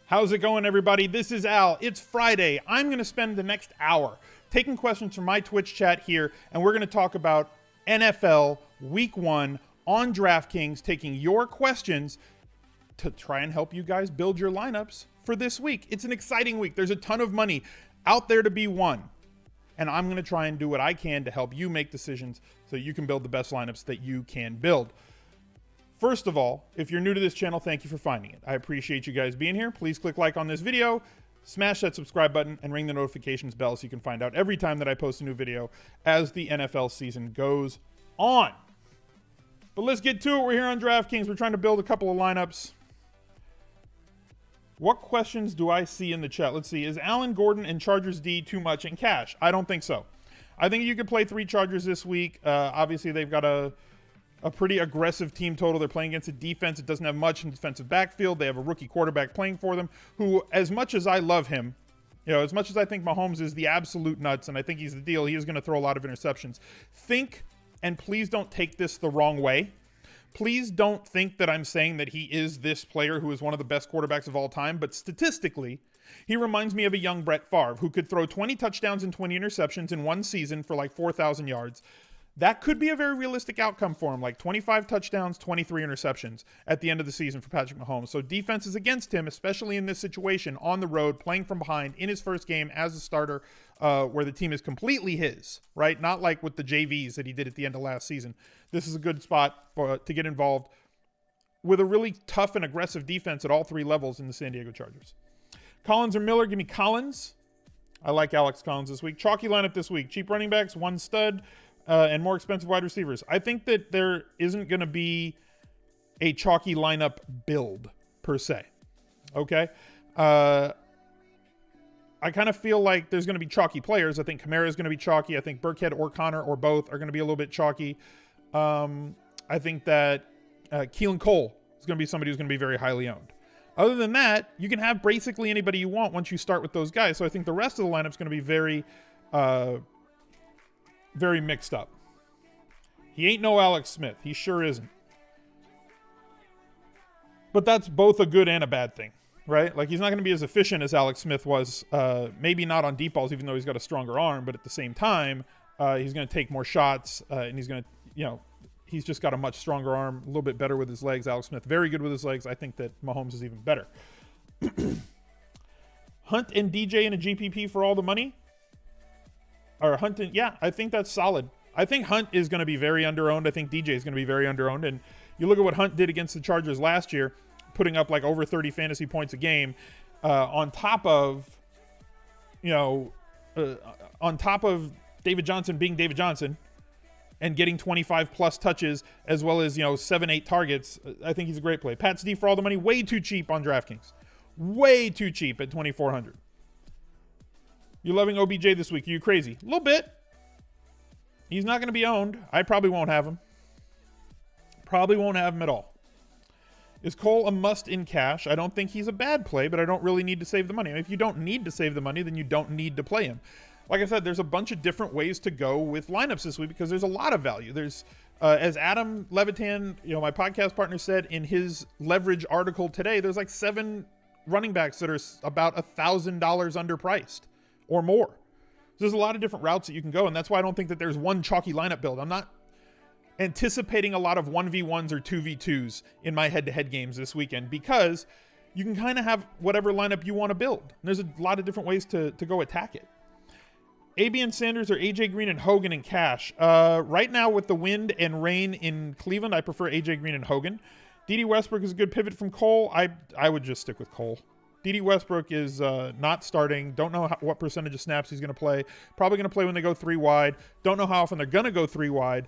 How's it going, everybody? This is Al. It's Friday. I'm going to spend the next hour taking questions from my Twitch chat here, and we're going to talk about NFL Week 1 on Draftkings, taking your questions to try and help you guys build your lineups for this week. It's an exciting week. There's a ton of money out there to be won, and I'm going to try and do what I can to help you make decisions so you can build the best lineups that you can build. First of all, if you're new to this channel, thank you for finding it. I appreciate you guys being here. Please click like on this video, smash that subscribe button, and ring the notifications bell so you can find out every time that I post a new video as the NFL season goes on. But let's get to it. We're here on DraftKings. We're trying to build a couple of lineups. What questions do I see in the chat? Let's see. Is Allen Gordon and Chargers D too much in cash? I don't think so. I think you could play 3 Chargers this week. Obviously, they've got a pretty aggressive team total. They're playing against a defense that doesn't have much in defensive backfield. They have a rookie quarterback playing for them who, as much as I love him, as much as I think Mahomes is the absolute nuts and I think he's the deal, he is going to throw a lot of interceptions. Think, and please don't take this the wrong way, please don't think that I'm saying that he is this player who is one of the best quarterbacks of all time, but statistically, he reminds me of a young Brett Favre who could throw 20 touchdowns and 20 interceptions in one season for like 4,000 yards. That could be a very realistic outcome for him, like 25 touchdowns, 23 interceptions at the end of the season for Patrick Mahomes. So defense is against him, especially in this situation, on the road, playing from behind in his first game as a starter, where the team is completely his, right? Not like with the JVs that he did at the end of last season. This is a good spot to get involved with a really tough and aggressive defense at all 3 levels in the San Diego Chargers. Collins or Miller? Give me Collins. I like Alex Collins this week. Chalky lineup this week. Cheap running backs, 1 stud. And more expensive wide receivers. I think that there isn't going to be a chalky lineup build, per se. Okay? I kind of feel like there's going to be chalky players. I think Kamara is going to be chalky. I think Burkhead or Connor or both are going to be a little bit chalky. I think that Keelan Cole is going to be somebody who's going to be very highly owned. Other than that, you can have basically anybody you want once you start with those guys. So I think the rest of the lineup is going to be very mixed up. He ain't no Alex Smith. He sure isn't. But that's both a good and a bad thing, right? Like, he's not going to be as efficient as Alex Smith was. Maybe not on deep balls, even though he's got a stronger arm. But at the same time, he's going to take more shots. And he's going to, he's just got a much stronger arm, a little bit better with his legs. Alex Smith, very good with his legs. I think that Mahomes is even better. Hunt and DJ in a GPP for all the money? Or Hunt and, yeah, I think that's solid. I think Hunt is going to be very underowned. I think DJ is going to be very underowned. And you look at what Hunt did against the Chargers last year, putting up like over 30 fantasy points a game, on top of David Johnson being David Johnson and getting 25 plus touches as well as 7-8 targets. I think he's a great play. Pat's D for all the money, way too cheap on DraftKings. Way too cheap at $2,400. You loving OBJ this week? Are you crazy? A little bit. He's not going to be owned. I probably won't have him. Probably won't have him at all. Is Cole a must in cash? I don't think he's a bad play, but I don't really need to save the money. If you don't need to save the money, then you don't need to play him. Like I said, there's a bunch of different ways to go with lineups this week because there's a lot of value. There's, as Adam Levitan, my podcast partner, said in his leverage article today, there's like 7 running backs that are about $1,000 underpriced or more. So there's a lot of different routes that you can go, and that's why I don't think that there's one chalky lineup build. I'm not anticipating a lot of 1v1s or 2v2s in my head-to-head games this weekend because you can kind of have whatever lineup you want to build. And there's a lot of different ways to go attack it. AB and Sanders or AJ Green and Hogan in cash. Right now with the wind and rain in Cleveland, I prefer AJ Green and Hogan. D.D. Westbrook is a good pivot from Cole. I would just stick with Cole. D.D. Westbrook is not starting. Don't know what percentage of snaps he's going to play. Probably going to play when they go 3 wide. Don't know how often they're going to go 3 wide.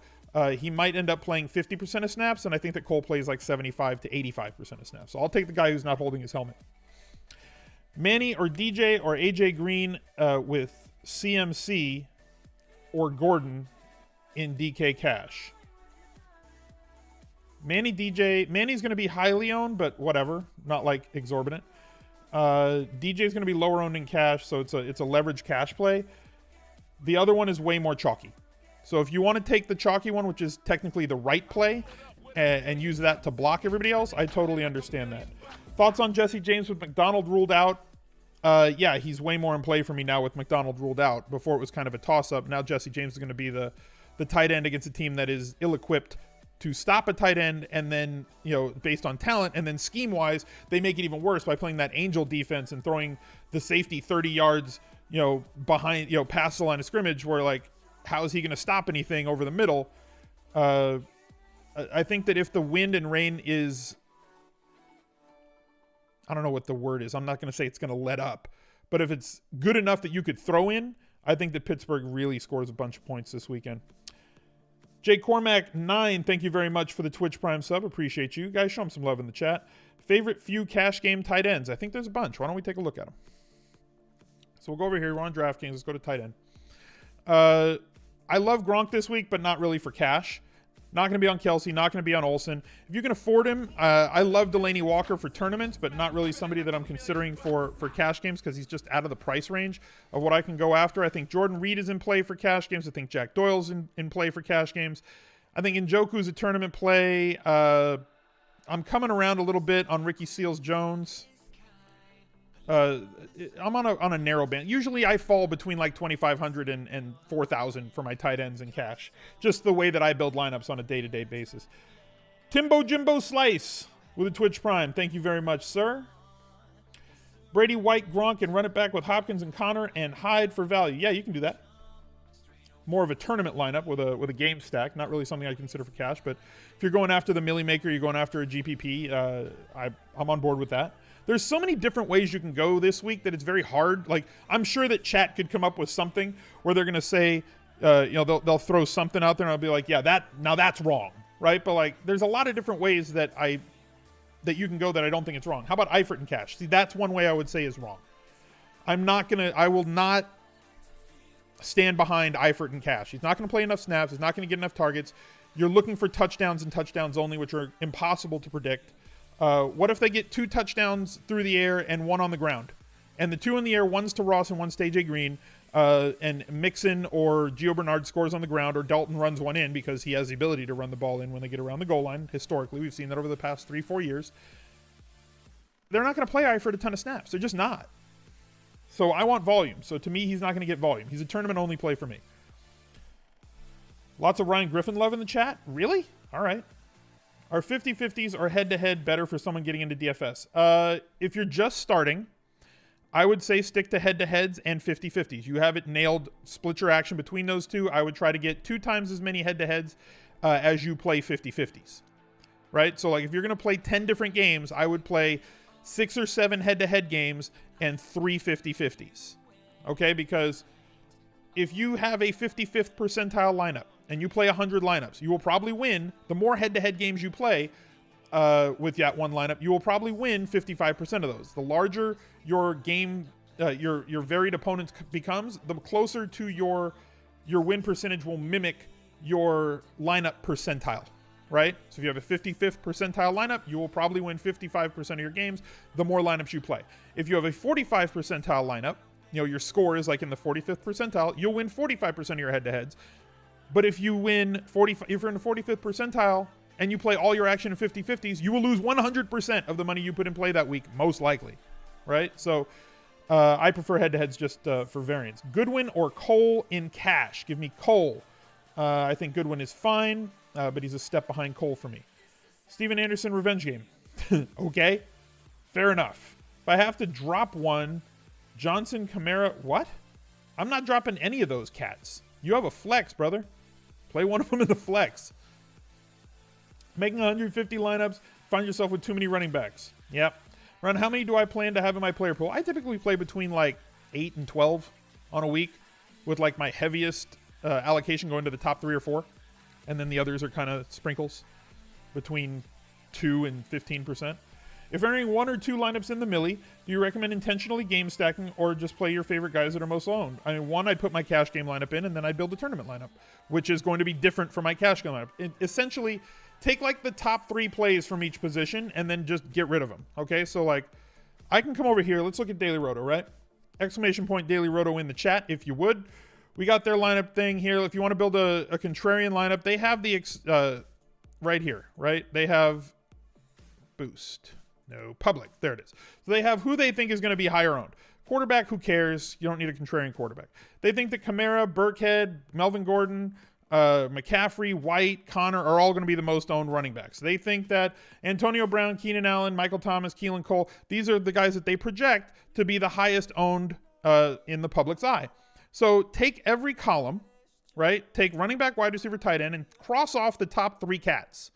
He might end up playing 50% of snaps, and I think that Cole plays like 75 to 85% of snaps. So I'll take the guy who's not holding his helmet. Manny or DJ or AJ Green with CMC or Gordon in DK cash. Manny's going to be highly owned, but whatever. Not like exorbitant. DJ is going to be lower owned in cash, so it's a leverage cash play. The other one is way more chalky. So if you want to take the chalky one, which is technically the right play, and use that to block everybody else, I totally understand that. Thoughts on Jesse James with McDonald ruled out? Yeah, he's way more in play for me now with McDonald ruled out. Before it was kind of a toss-up. Now Jesse James is going to be the tight end against a team that is ill-equipped to stop a tight end, and then, based on talent, and then scheme-wise, they make it even worse by playing that angel defense and throwing the safety 30 yards, behind, past the line of scrimmage, where, like, how is he going to stop anything over the middle? I think that if the wind and rain is, I don't know what the word is. I'm not going to say it's going to let up, but if it's good enough that you could throw in, I think that Pittsburgh really scores a bunch of points this weekend. Jay Cormack 9, thank you very much for the Twitch Prime sub. Appreciate you. Guys, show them some love in the chat. Favorite few cash game tight ends? I think there's a bunch. Why don't we take a look at them? So we'll go over here. We're on DraftKings. Let's go to tight end. I love Gronk this week, but not really for cash. Not going to be on Kelsey. Not going to be on Olsen. If you can afford him, I love Delaney Walker for tournaments, but not really somebody that I'm considering for cash games because he's just out of the price range of what I can go after. I think Jordan Reed is in play for cash games. I think Jack Doyle's in play for cash games. I think Njoku's a tournament play. I'm coming around a little bit on Ricky Seals-Jones. I'm on a narrow band. Usually I fall between like 2,500 and 4,000 for my tight ends in cash. Just the way that I build lineups on a day-to-day basis. Timbo Jimbo Slice with a Twitch Prime. Thank you very much, sir. Brady White, Gronk, and run it back with Hopkins and Connor and Hyde for value. Yeah, you can do that. More of a tournament lineup with a game stack. Not really something I consider for cash, but if you're going after the Millie Maker, you're going after a GPP, I'm on board with that. There's so many different ways you can go this week that it's very hard. Like, I'm sure that chat could come up with something where they're going to say, they'll throw something out there and I'll be like, yeah, that's wrong, right? But like, there's a lot of different ways that you can go that I don't think it's wrong. How about Eifert and cash? See, that's one way I would say is wrong. I will not stand behind Eifert and cash. He's not going to play enough snaps. He's not going to get enough targets. You're looking for touchdowns and touchdowns only, which are impossible to predict. What if they get 2 touchdowns through the air and 1 on the ground? And the 2 in the air, one's to Ross and one's to AJ Green, and Mixon or Gio Bernard scores on the ground, or Dalton runs one in because he has the ability to run the ball in when they get around the goal line. Historically, we've seen that over the past 3-4 years. They're not going to play Eifert a ton of snaps. They're just not. So I want volume. So to me, he's not going to get volume. He's a tournament-only play for me. Lots of Ryan Griffin love in the chat. Really? All right. Are 50-50s or head-to-head better for someone getting into DFS? If you're just starting, I would say stick to head-to-heads and 50-50s. You have it nailed. Split your action between those two. I would try to get 2 times as many head-to-heads as you play 50-50s. Right? So like if you're going to play 10 different games, I would play 6 or 7 head-to-head games and 3 50-50s. Okay? Because if you have a 55th percentile lineup, and you play 100 lineups, you will probably win. The more head-to-head games you play with that one lineup, you will probably win 55% of those. The larger your game, your varied opponents becomes, the closer to your win percentage will mimic your lineup percentile, right? So if you have a 55th percentile lineup, you will probably win 55% of your games the more lineups you play. If you have a 45 percentile lineup, your score is like in the 45th percentile, you'll win 45% of your head-to-heads. But if you win if you're in the 45th percentile and you play all your action in 50-50s, you will lose 100% of the money you put in play that week, most likely, right? So I prefer head-to-heads just for variance. Goodwin or Cole in cash? Give me Cole. I think Goodwin is fine, but he's a step behind Cole for me. Steven Anderson, revenge game. Okay, fair enough. If I have to drop one, Johnson, Kamara, what? I'm not dropping any of those cats. You have a flex, brother. Play one of them in the flex. Making 150 lineups, find yourself with too many running backs. Yep. Ron, how many do I plan to have in my player pool? I typically play between like 8 and 12 on a week, with like my heaviest allocation going to the top 3 or 4. And then the others are kind of sprinkles between 2 and 15%. If entering 1 or 2 lineups in the millie, do you recommend intentionally game stacking or just play your favorite guys that are most owned? I mean, 1, I'd put my cash game lineup in, and then I'd build a tournament lineup, which is going to be different from my cash game lineup. Essentially, take like the top 3 plays from each position and then just get rid of them. Okay, so like I can come over here. Let's look at Daily Roto, right? Exclamation point Daily Roto in the chat if you would. We got their lineup thing here. If you want to build a contrarian lineup, they have the right here, right? They have boost. No, public. There it is. So they have who they think is going to be higher owned. Quarterback, who cares? You don't need a contrarian quarterback. They think that Kamara, Burkhead, Melvin Gordon, McCaffrey, White, Connor are all going to be the most owned running backs. They think that Antonio Brown, Keenan Allen, Michael Thomas, Keelan Cole, these are the guys that they project to be the highest owned in the public's eye. So take every column, right? Take running back, wide receiver, tight end, and cross off the top 3 cats.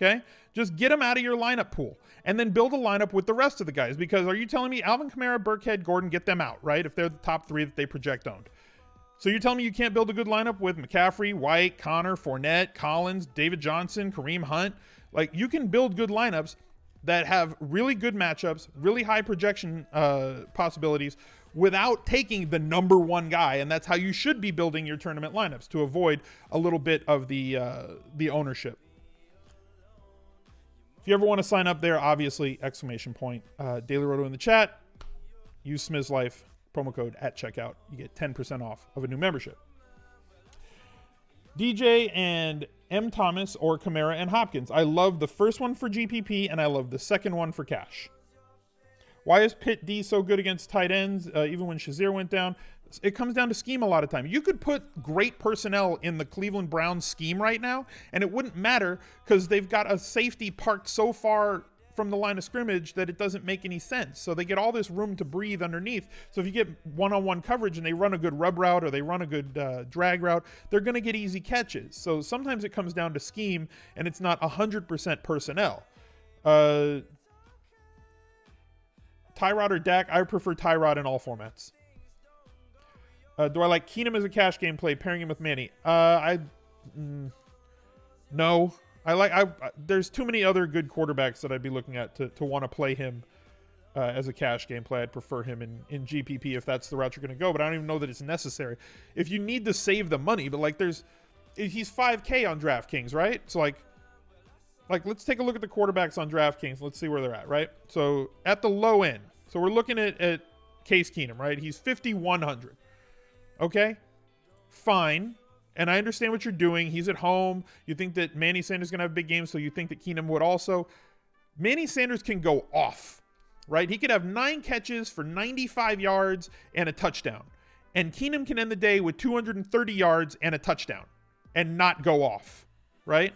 Okay? Just get them out of your lineup pool and then build a lineup with the rest of the guys. Because are you telling me Alvin Kamara, Burkhead, Gordon, get them out, right? If they're the top 3 that they project owned. So you're telling me you can't build a good lineup with McCaffrey, White, Connor, Fournette, Collins, David Johnson, Kareem Hunt? Like, you can build good lineups that have really good matchups, really high projection possibilities without taking the number 1 guy. And that's how you should be building your tournament lineups, to avoid a little bit of the ownership. If you ever want to sign up there, obviously, ! Daily Roto in the chat. Use Smith's Life promo code at checkout. You get 10% off of a new membership. DJ and M. Thomas or Kamara and Hopkins. I love the first one for GPP, and I love the second one for cash. Why is Pitt D so good against tight ends, even when Shazier went down? It comes down to scheme a lot of time. You could put great personnel in the Cleveland Browns scheme right now, and it wouldn't matter because they've got a safety parked so far from the line of scrimmage that it doesn't make any sense. So they get all this room to breathe underneath. So if you get one-on-one coverage and they run a good rub route or they run a good drag route, they're going to get easy catches. So sometimes it comes down to scheme, and it's not 100% personnel. Tyrod or Dak? I prefer Tyrod in all formats. Do I like Keenum as a cash game play, pairing him with Manny? No. There's too many other good quarterbacks that I'd be looking at to want to play him as a cash game play. I'd prefer him in GPP if that's the route you're going to go, but I don't even know that it's necessary. If you need to save the money, but he's 5K on Draftkings, right? So like let's take a look at the quarterbacks on Draftkings. Let's see where they're at, right? So at the low end, so we're looking at Case Keenum, right? He's 5,100. Okay, fine. And I understand what you're doing. He's at home. You think that Manny Sanders is going to have a big game, so you think that Keenum would also. Manny Sanders can go off, right? He could have 9 catches for 95 yards and a touchdown. And Keenum can end the day with 230 yards and a touchdown and not go off, right?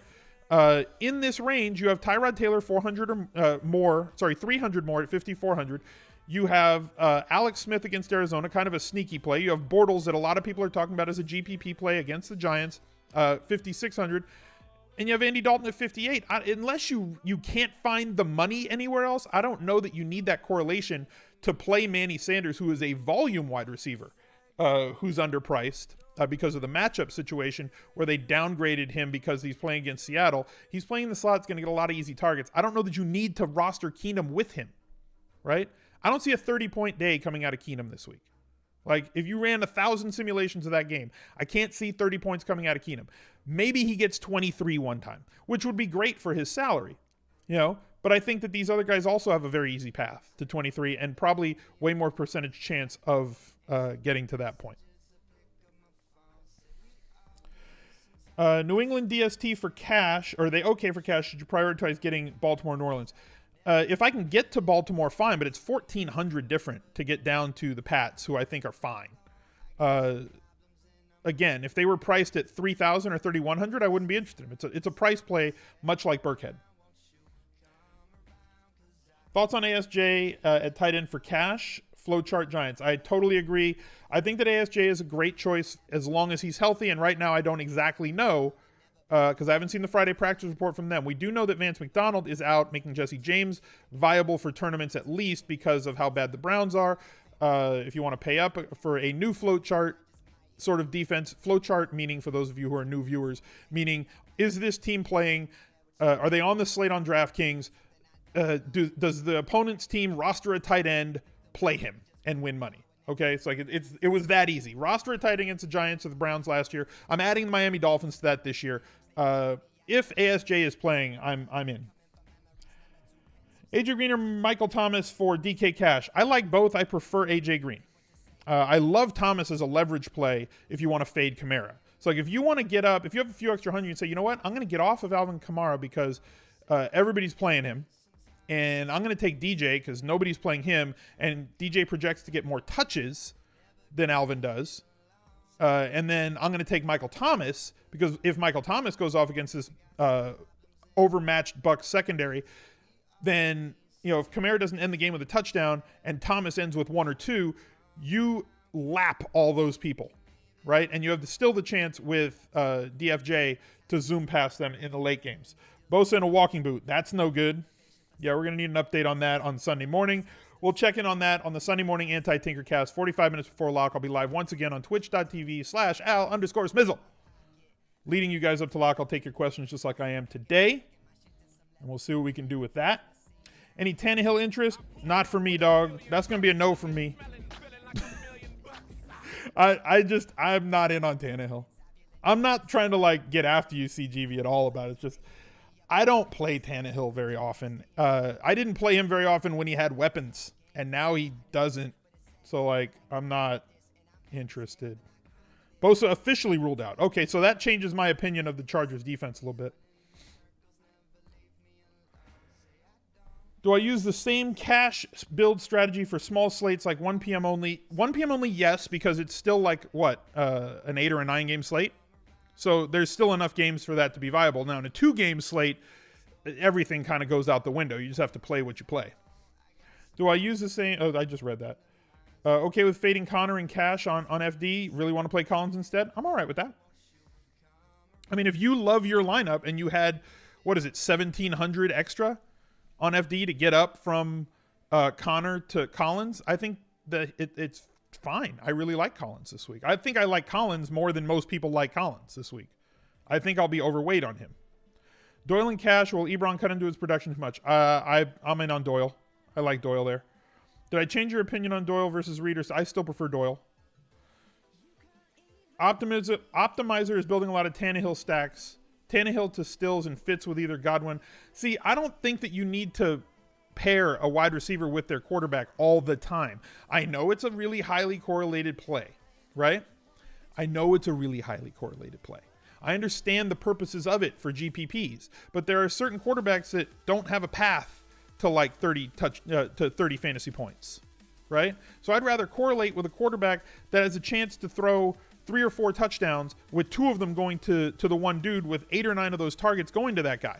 In this range, you have Tyrod Taylor 300 more at 5,400. You have Alex Smith against Arizona, kind of a sneaky play. You have Bortles that a lot of people are talking about as a GPP play against the Giants, 5,600. And you have Andy Dalton at 58. Unless you can't find the money anywhere else, I don't know that you need that correlation to play Manny Sanders, who is a volume wide receiver, who's underpriced because of the matchup situation where they downgraded him because he's playing against Seattle. He's playing in the slot, going to get a lot of easy targets. I don't know that you need to roster Keenum with him, right? I don't see a 30-point day coming out of Keenum this week. Like, if you ran 1,000 simulations of that game, I can't see 30 points coming out of Keenum. Maybe he gets 23 one time, which would be great for his salary, But I think that these other guys also have a very easy path to 23 and probably way more percentage chance of getting to that point. New England DST for cash. Are they okay for cash? Should you prioritize getting Baltimore, New Orleans? If I can get to Baltimore, fine, but it's 1,400 different to get down to the Pats, who I think are fine. Again, if they were priced at 3,000 or 3,100, I wouldn't be interested in them. It's a price play, much like Burkhead. Thoughts on ASJ at tight end for cash? Flowchart Giants. I totally agree. I think that ASJ is a great choice as long as he's healthy, and right now I don't exactly know because I haven't seen the Friday practice report from them. We do know that Vance McDonald is out, making Jesse James viable for tournaments at least because of how bad the Browns are. If you want to pay up for a new float chart sort of defense, flow chart meaning, for those of you who are new viewers, meaning is this team playing, are they on the slate on DraftKings? Does the opponent's team roster a tight end, play him, and win money? Okay, it's like it was that easy. Roster a tight end against the Giants or the Browns last year. I'm adding the Miami Dolphins to that this year. If ASJ is playing, I'm in. AJ Green or Michael Thomas for DK Cash? I like both. I prefer AJ Green. I love Thomas as a leverage play if you want to fade Kamara. So like if you want to get up, if you have a few extra hundred, you say, you know what, I'm going to get off of Alvin Kamara because everybody's playing him. And I'm going to take DJ because nobody's playing him. And DJ projects to get more touches than Alvin does. And then I'm going to take Michael Thomas because if Michael Thomas goes off against this overmatched Bucs secondary, then, if Kamara doesn't end the game with a touchdown and Thomas ends with 1 or 2, you lap all those people, right? And you have still the chance with DFJ to zoom past them in the late games. Bosa in a walking boot. That's no good. Yeah, we're going to need an update on that on Sunday morning. We'll check in on that on the Sunday morning Anti-Tinkercast, 45 minutes before lock. I'll be live once again on twitch.tv/Al_Smizzle. Leading you guys up to lock. I'll take your questions just like I am today. And we'll see what we can do with that. Any Tannehill interest? Not for me, dog. That's going to be a no from me. I'm not in on Tannehill. I'm not trying to get after you, CGV, at all about it. It's just, I don't play Tannehill very often. I didn't play him very often when he had weapons, and now he doesn't. So, I'm not interested. Bosa officially ruled out. Okay, so that changes my opinion of the Chargers defense a little bit. Do I use the same cash build strategy for small slates like 1 p.m. only? 1 p.m. only, yes, because it's still an 8 or a 9 game slate. So there's still enough games for that to be viable. Now, in a 2-game slate, everything kind of goes out the window. You just have to play what you play. Do I use the same? Oh, I just read that. Okay with fading Connor and Cash on FD. Really want to play Collins instead? I'm all right with that. I mean, if you love your lineup and you had, 1,700 extra on FD to get up from Connor to Collins, I think that it's fine. I really like Collins this week. I think I like Collins more than most people like Collins this week. I think I'll be overweight on him. Doyle and Cash, will Ebron cut into his production too much? I'm in on Doyle. I like Doyle there. Did I change your opinion on Doyle versus Readers? I still prefer Doyle. Optimizer is building a lot of Tannehill stacks. Tannehill to Stills and Fitz with either Godwin. See, I don't think that you need to pair a wide receiver with their quarterback all the time. I know it's a really highly correlated play, right? I know it's a really highly correlated play. I understand the purposes of it for GPPs, but there are certain quarterbacks that don't have a path to 30 fantasy points, right? So I'd rather correlate with a quarterback that has a chance to throw 3 or 4 touchdowns with 2 of them going to the one dude with 8 or 9 of those targets going to that guy,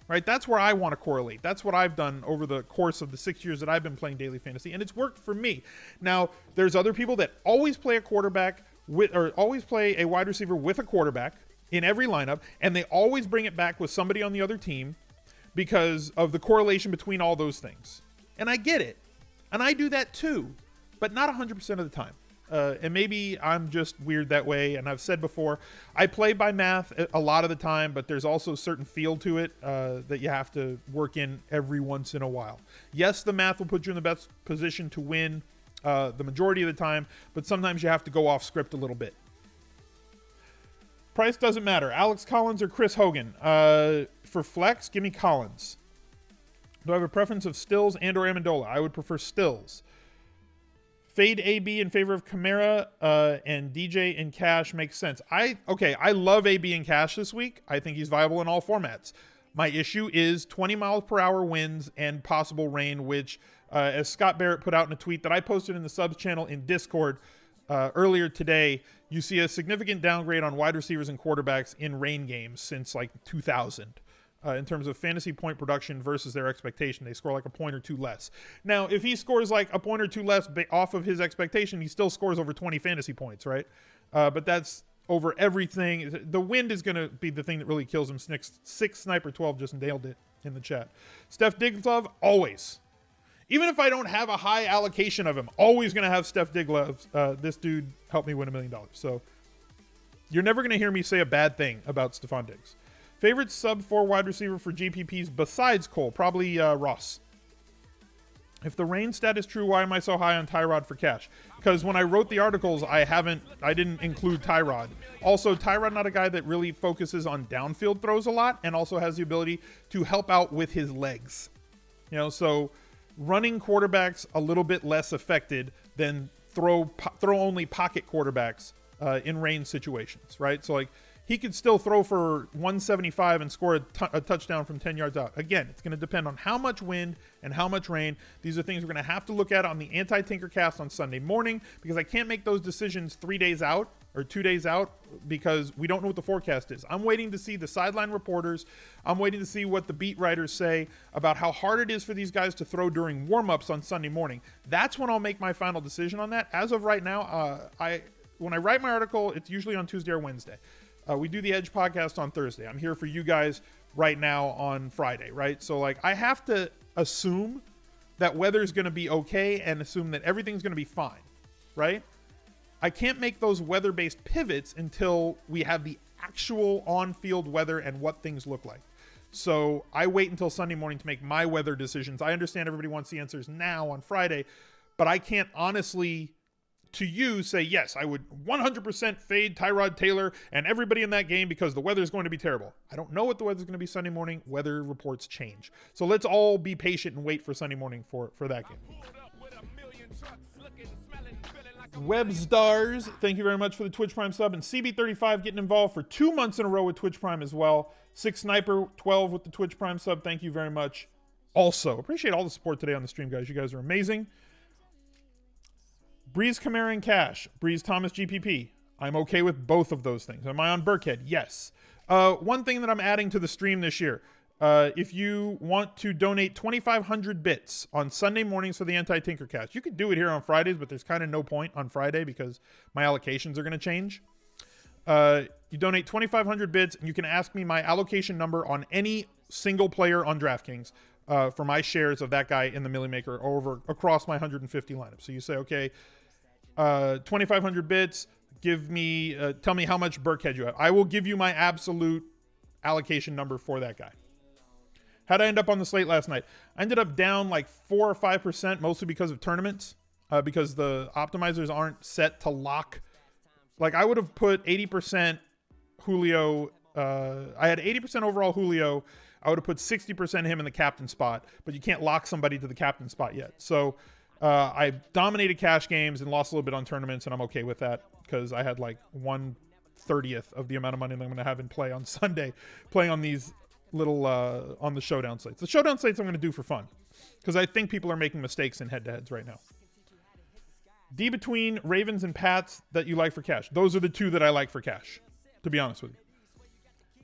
right? That's where I want to correlate. That's what I've done over the course of the 6 years that I've been playing daily fantasy, and it's worked for me. Now, there's other people that always play a quarterback or always play a wide receiver with a quarterback in every lineup, and they always bring it back with somebody on the other team because of the correlation between all those things. And I get it. And I do that too, but not 100% of the time. And maybe I'm just weird that way. And I've said before, I play by math a lot of the time, but there's also a certain feel to it that you have to work in every once in a while. Yes, the math will put you in the best position to win the majority of the time, but sometimes you have to go off script a little bit. Price doesn't matter. Alex Collins or Chris Hogan? For flex, give me Collins. Do I have a preference of Stills and or Amendola? I would prefer Stills. Fade AB in favor of Kamara and DJ in Cash makes sense. I love AB in Cash this week. I think he's viable in all formats. My issue is 20 miles per hour winds and possible rain, which, as Scott Barrett put out in a tweet that I posted in the subs channel in Discord earlier today, you see a significant downgrade on wide receivers and quarterbacks in rain games since 2000. In terms of fantasy point production versus their expectation. They score a point or 2 less. Now, if he scores a point or 2 less off of his expectation, he still scores over 20 fantasy points, right? But that's over everything. The wind is going to be the thing that really kills him. Six Sniper 12 just nailed it in the chat. Steph Digglove, always. Even if I don't have a high allocation of him, always going to have Steph Digglove. This dude helped me win $1 million. So you're never going to hear me say a bad thing about Stephon Diggs. Favorite sub 4 wide receiver for GPPs besides Cole? Probably Ross. If the rain stat is true, why am I so high on Tyrod for cash? Because when I wrote the articles, I didn't include Tyrod. Also, Tyrod not a guy that really focuses on downfield throws a lot and also has the ability to help out with his legs. So running quarterbacks a little bit less affected than throw only pocket quarterbacks in rain situations, right? So he could still throw for 175 and score a touchdown from 10 yards out. Again, it's going to depend on how much wind and how much rain. These are things we're going to have to look at on the Anti-Tinkercast on Sunday morning, because I can't make those decisions 3 days out or 2 days out because we don't know what the forecast is. I'm waiting to see the sideline reporters. I'm waiting to see what the beat writers say about how hard it is for these guys to throw during warm-ups on Sunday morning. That's when I'll make my final decision on that. As of right now, when I write my article, it's usually on Tuesday or Wednesday. We do the Edge podcast on Thursday. I'm here for you guys right now on Friday, right? So like I have to assume that weather's going to be okay and assume that everything's going to be fine, right? I can't make those weather-based pivots until we have the actual on-field weather and what things look like. So I wait until Sunday morning to make my weather decisions. I understand everybody wants the answers now on Friday, but I can't honestly, to you, say, yes, I would 100% fade Tyrod Taylor and everybody in that game because the weather is going to be terrible. I don't know what the weather is going to be Sunday morning. Weather reports change. So let's all be patient and wait for Sunday morning for that game. Webstars, thank you very much for the Twitch Prime sub. And CB35 getting involved for 2 months in a row with Twitch Prime as well. Six Sniper 12 with the Twitch Prime sub. Thank you very much. Also, appreciate all the support today on the stream, guys. You guys are amazing. Breeze Kamara and Cash. Breeze Thomas GPP. I'm okay with both of those things. Am I on Burkhead? Yes. One thing that I'm adding to the stream this year. If you want to donate 2,500 bits on Sunday mornings for the Anti-Tinkercast, you could do it here on Fridays, but there's kind of no point on Friday because my allocations are going to change. You donate 2,500 bits, and you can ask me my allocation number on any single player on DraftKings for my shares of that guy in the Millie Maker over across my 150 lineup. So you say, okay, 2,500 bits, give me, tell me how much Burkhead you have. I will give you my absolute allocation number for that guy. How'd I end up on the slate last night? I ended up down like 4 or 5%, mostly because of tournaments, because the optimizers aren't set to lock. Like I would have put 80% Julio. I had 80% overall Julio. I would have put 60% him in the captain spot, but you can't lock somebody to the captain spot yet. So I dominated cash games and lost a little bit on tournaments, and I'm okay with that because I had like 1/30th of the amount of money that I'm going to have in play on Sunday playing on these little on the showdown slates. The showdown slates I'm going to do for fun because I think people are making mistakes in head-to-heads right now. D between Ravens and Pats that you like for cash. Those are the two that I like for cash, to be honest with you.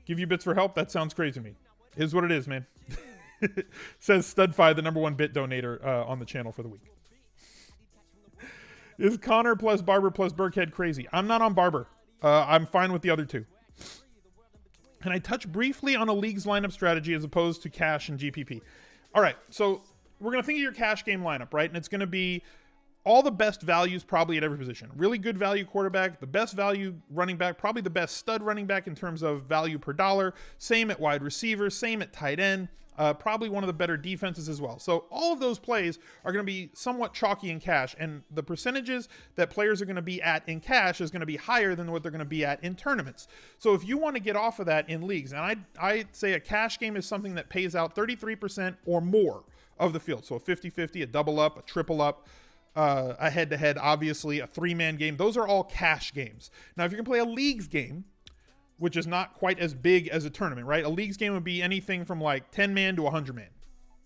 Give you bits for help? That sounds crazy to me. Is what it is, man. Says Studfi, the #1 bit donator on the channel for the week. Is Connor plus Barber plus Burkhead crazy? I'm not on Barber. I'm fine with the other two. Can I touch briefly on a league's lineup strategy as opposed to cash and GPP? All right, so we're going to think of your cash game lineup, right? And it's going to be all the best values probably at every position. Really good value quarterback, the best value running back, probably the best stud running back in terms of value per dollar. Same at wide receiver, same at tight end. Probably one of the better defenses as well. So all of those plays are going to be somewhat chalky in cash, and the percentages that players are going to be at in cash is going to be higher than what they're going to be at in tournaments. So if you want to get off of that in leagues, and I'd say a cash game is something that pays out 33% or more of the field. So a 50-50, a double up, a triple up, a head-to-head, obviously, a three-man game. Those are all cash games. Now, if you can play a leagues game, which is not quite as big as a tournament, right? A leagues game would be anything from like 10-man to 100-man,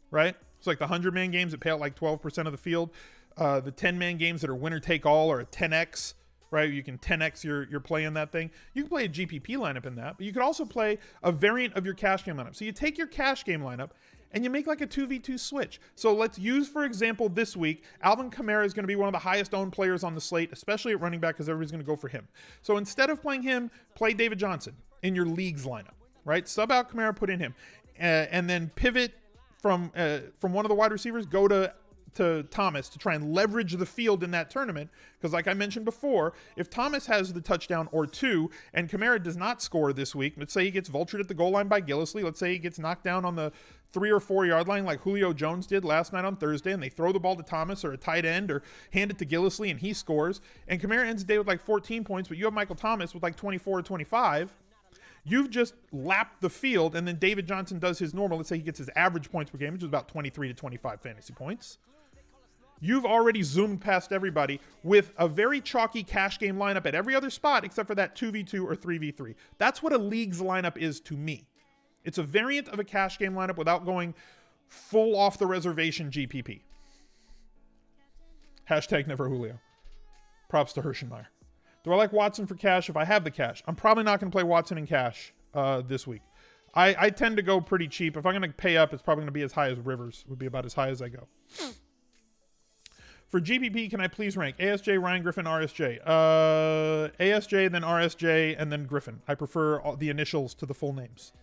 right? It's like the 100-man games that pay out like 12% of the field. The 10-man games that are winner-take-all or a 10x, right? You can 10x your play in that thing. You can play a GPP lineup in that, but you could also play a variant of your cash game lineup. So you take your cash game lineup and you make like a 2v2 switch. So let's use, for example, this week, Alvin Kamara is going to be one of the highest owned players on the slate, especially at running back because everybody's going to go for him. So instead of playing him, play David Johnson in your league's lineup, right? Sub out Kamara, put in him. And then pivot from one of the wide receivers, go to Thomas to try and leverage the field in that tournament. Because like I mentioned before, if Thomas has the touchdown or two and Kamara does not score this week, let's say he gets vultured at the goal line by Gillislee, let's say he gets knocked down on the 3 or 4 yard line like Julio Jones did last night on Thursday, and they throw the ball to Thomas or a tight end or hand it to Gillislee and he scores, and Kamara ends the day with like 14 points, but you have Michael Thomas with like 24 or 25, you've just lapped the field, and then David Johnson does his normal. Let's say he gets his average points per game, which is about 23 to 25 fantasy points. You've already zoomed past everybody with a very chalky cash game lineup at every other spot except for that 2v2 or 3v3. That's what a league's lineup is to me. It's a variant of a cash game lineup without going full off the reservation GPP. Hashtag never Julio. Props to Herschenmeyer. Do I like Watson for cash if I have the cash? I'm probably not going to play Watson in cash this week. I tend to go pretty cheap. If I'm going to pay up, it's probably going to be as high as Rivers. Would be about as high as I go. For GPP, can I please rank ASJ, Ryan Griffin, RSJ? ASJ, then RSJ, and then Griffin. I prefer the initials to the full names.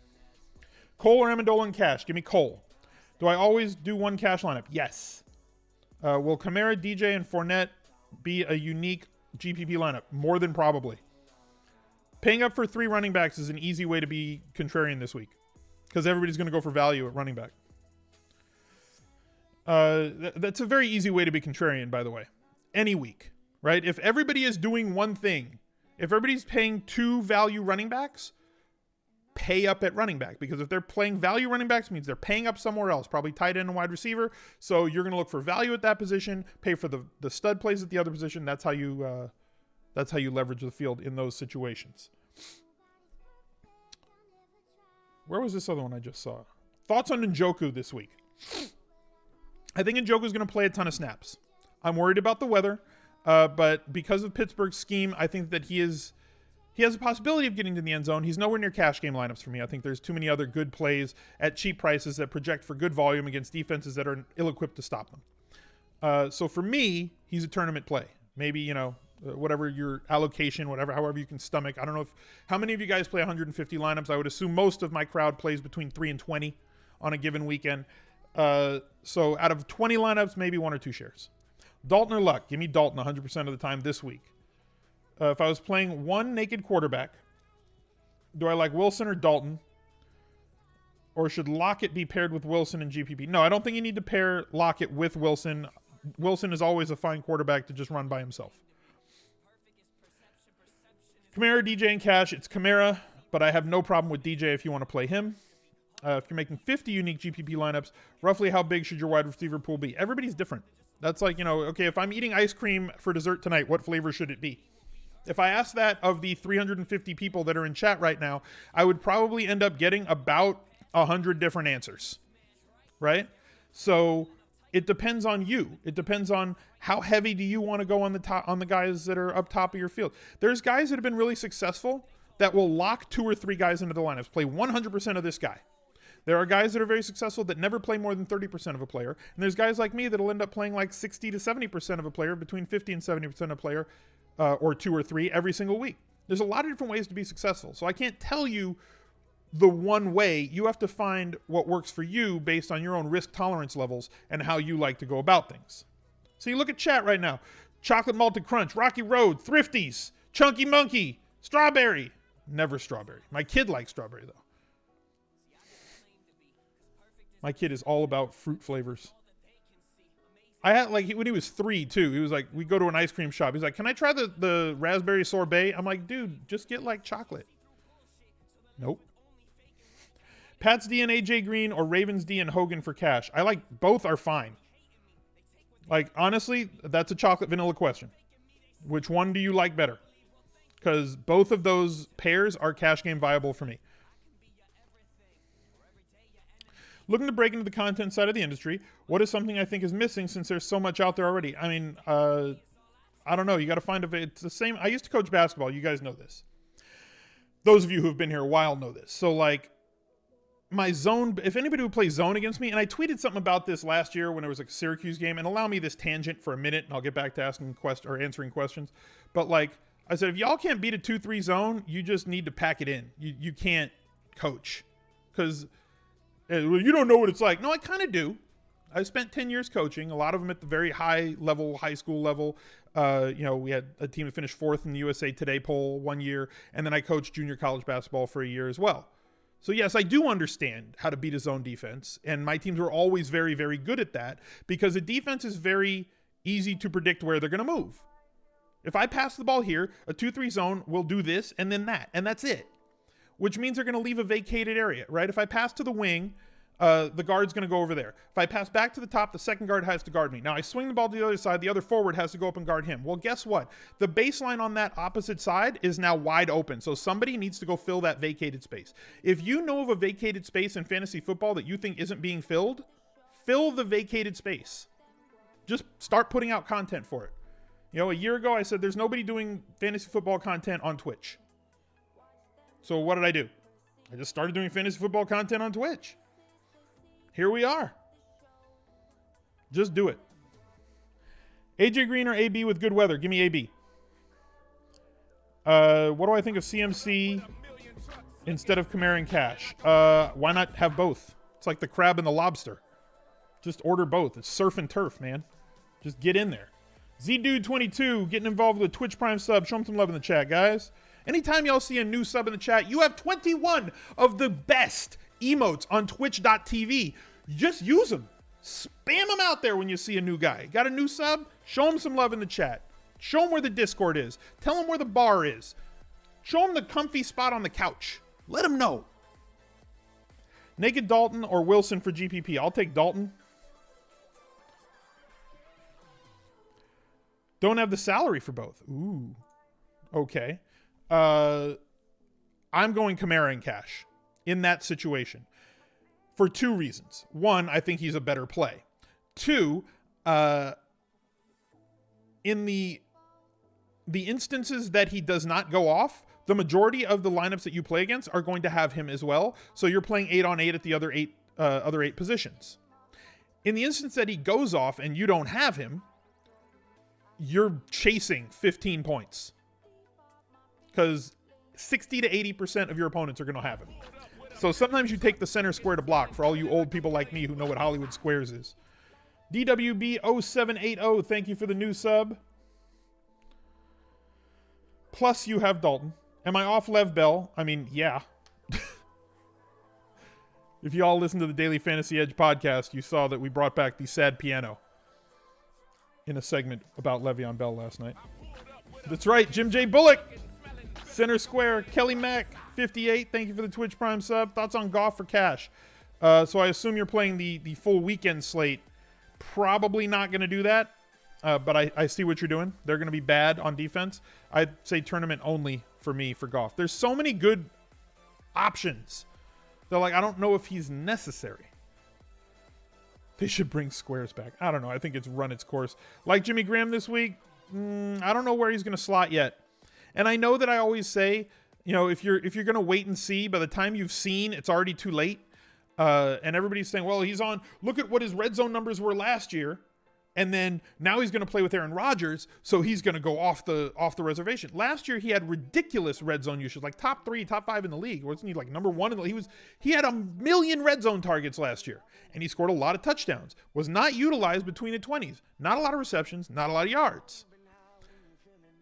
Cole or Amendola in cash? Give me Cole. Do I always do one cash lineup? Yes. Will Kamara, DJ, and Fournette be a unique GPP lineup? More than probably. Paying up for 3 running backs is an easy way to be contrarian this week because everybody's going to go for value at running back. That's a very easy way to be contrarian, by the way. Any week, right? If everybody is doing one thing, if everybody's paying 2 value running backs, pay up at running back, because if they're playing value running backs, it means they're paying up somewhere else, probably tight end and wide receiver. So you're going to look for value at that position, pay for the stud plays at the other position. That's how you leverage the field in those situations. Where was this other one I just saw? Thoughts on Njoku this week? I think Njoku is going to play a ton of snaps. I'm worried about the weather, but because of Pittsburgh's scheme, I think that he has a possibility of getting to the end zone. He's nowhere near cash game lineups for me. I think there's too many other good plays at cheap prices that project for good volume against defenses that are ill-equipped to stop them. So for me, he's a tournament play. Maybe, whatever your allocation, however you can stomach. I don't know how many of you guys play 150 lineups. I would assume most of my crowd plays between 3 and 20 on a given weekend. So out of 20 lineups, maybe 1 or 2 shares. Dalton or Luck? Give me Dalton 100% of the time this week. If I was playing one naked quarterback, do I like Wilson or Dalton? Or should Lockett be paired with Wilson and GPP? No, I don't think you need to pair Lockett with Wilson. Wilson is always a fine quarterback to just run by himself. Kamara, DJ, and cash. It's Kamara, but I have no problem with DJ if you want to play him. If you're making 50 unique GPP lineups, roughly how big should your wide receiver pool be? Everybody's different. That's like, okay, if I'm eating ice cream for dessert tonight, what flavor should it be? If I asked that of the 350 people that are in chat right now, I would probably end up getting about 100 different answers, right? So it depends on you. It depends on how heavy do you want to go on the guys that are up top of your field. There's guys that have been really successful that will lock 2 or 3 guys into the lineups, play 100% of this guy. There are guys that are very successful that never play more than 30% of a player. And there's guys like me that'll end up playing like 60 to 70% of a player, between 50 and 70% of a player, or 2 or 3 every single week. There's a lot of different ways to be successful. So I can't tell you the one way. You have to find what works for you based on your own risk tolerance levels and how you like to go about things. So you look at chat right now. Chocolate Malted Crunch, Rocky Road, Thrifties, Chunky Monkey, Strawberry. Never strawberry. My kid likes strawberry, though. My kid is all about fruit flavors. I had, when he was 3, too, he was like, we go to an ice cream shop. He's like, can I try the raspberry sorbet? I'm like, dude, just get, chocolate. Nope. Pats D and AJ Green or Ravens D and Hogan for cash? I like both are fine. Honestly, that's a chocolate vanilla question. Which one do you like better? Because both of those pairs are cash game viable for me. Looking to break into the content side of the industry, what is something I think is missing since there's so much out there already? I mean, I don't know. You got to find it's the same. I used to coach basketball. You guys know this. Those of you who have been here a while know this. So my zone, if anybody would play zone against me, and I tweeted something about this last year when there was a Syracuse game, and allow me this tangent for a minute and I'll get back to answering questions. But I said, if y'all can't beat a 2-3 zone, you just need to pack it in. You can't coach because you don't know what it's like. No, I kind of do. I spent 10 years coaching, a lot of them at the very high level, high school level. We had a team that finished 4th in the USA Today poll 1 year, and then I coached junior college basketball for a year as well. So yes, I do understand how to beat a zone defense, and my teams were always very, very good at that because a defense is very easy to predict where they're going to move. If I pass the ball here, a 2-3 zone will do this and then that, and that's it. Which means they're going to leave a vacated area, right? If I pass to the wing, the guard's going to go over there. If I pass back to the top, the second guard has to guard me. Now I swing the ball to the other side. The other forward has to go up and guard him. Well, guess what? The baseline on that opposite side is now wide open. So somebody needs to go fill that vacated space. If you know of a vacated space in fantasy football that you think isn't being filled, fill the vacated space. Just start putting out content for it. You know, a year ago I said there's nobody doing fantasy football content on Twitch. So what did I do? I just started doing fantasy football content on Twitch. Here we are. Just do it. AJ Green or AB with good weather? Give me AB. What do I think of CMC instead of Kamara and Cash? Why not have both? It's like the crab and the lobster. Just order both. It's surf and turf, man. Just get in there. ZDude22 getting involved with a Twitch Prime sub. Show him some love in the chat, guys. Anytime y'all see a new sub in the chat, you have 21 of the best emotes on twitch.tv. Just use them. Spam them out there when you see a new guy. Got a new sub? Show him some love in the chat. Show him where the Discord is. Tell him where the bar is. Show him the comfy spot on the couch. Let him know. Naked Dalton or Wilson for GPP? I'll take Dalton. Don't have the salary for both. Ooh. Okay. I'm going Kamara and Cash in that situation for two reasons. One, I think he's a better play. Two, in the instances that he does not go off, the majority of the lineups that you play against are going to have him as well. So you're playing 8-on-8 at the other eight positions. In the instance that he goes off and you don't have him, you're chasing 15 points. Because 60 to 80% of your opponents are going to have him. So sometimes you take the center square to block for all you old people like me who know what Hollywood Squares is. DWB0780, thank you for the new sub. Plus you have Dalton. Am I off Lev Bell? I mean, yeah. If you all listen to the Daily Fantasy Edge podcast, you saw that we brought back the sad piano in a segment about Le'Veon Bell last night. That's right, Jim J. Bullock. Center square, Kelly Mack, 58. Thank you for the Twitch Prime sub. Thoughts on Goff for Cash? So I assume you're playing the full weekend slate. Probably not going to do that, but I see what you're doing. They're going to be bad on defense. I'd say tournament only for me for Goff. There's so many good options. They're like, I don't know if he's necessary. They should bring squares back. I don't know. I think it's run its course. Like Jimmy Graham this week, I don't know where he's going to slot yet. And I know that I always say, you know, if you're going to wait and see, by the time you've seen, it's already too late. And everybody's saying, well, he's on, look at what his red zone numbers were last year. And then now he's going to play with Aaron Rodgers, so he's going to go off the reservation. Last year he had ridiculous red zone usage, like top 3, top 5 in the league. Wasn't he like number 1 in the league? He had 1 million red zone targets last year, and he scored a lot of touchdowns. Was not utilized between the 20s. Not a lot of receptions, not a lot of yards.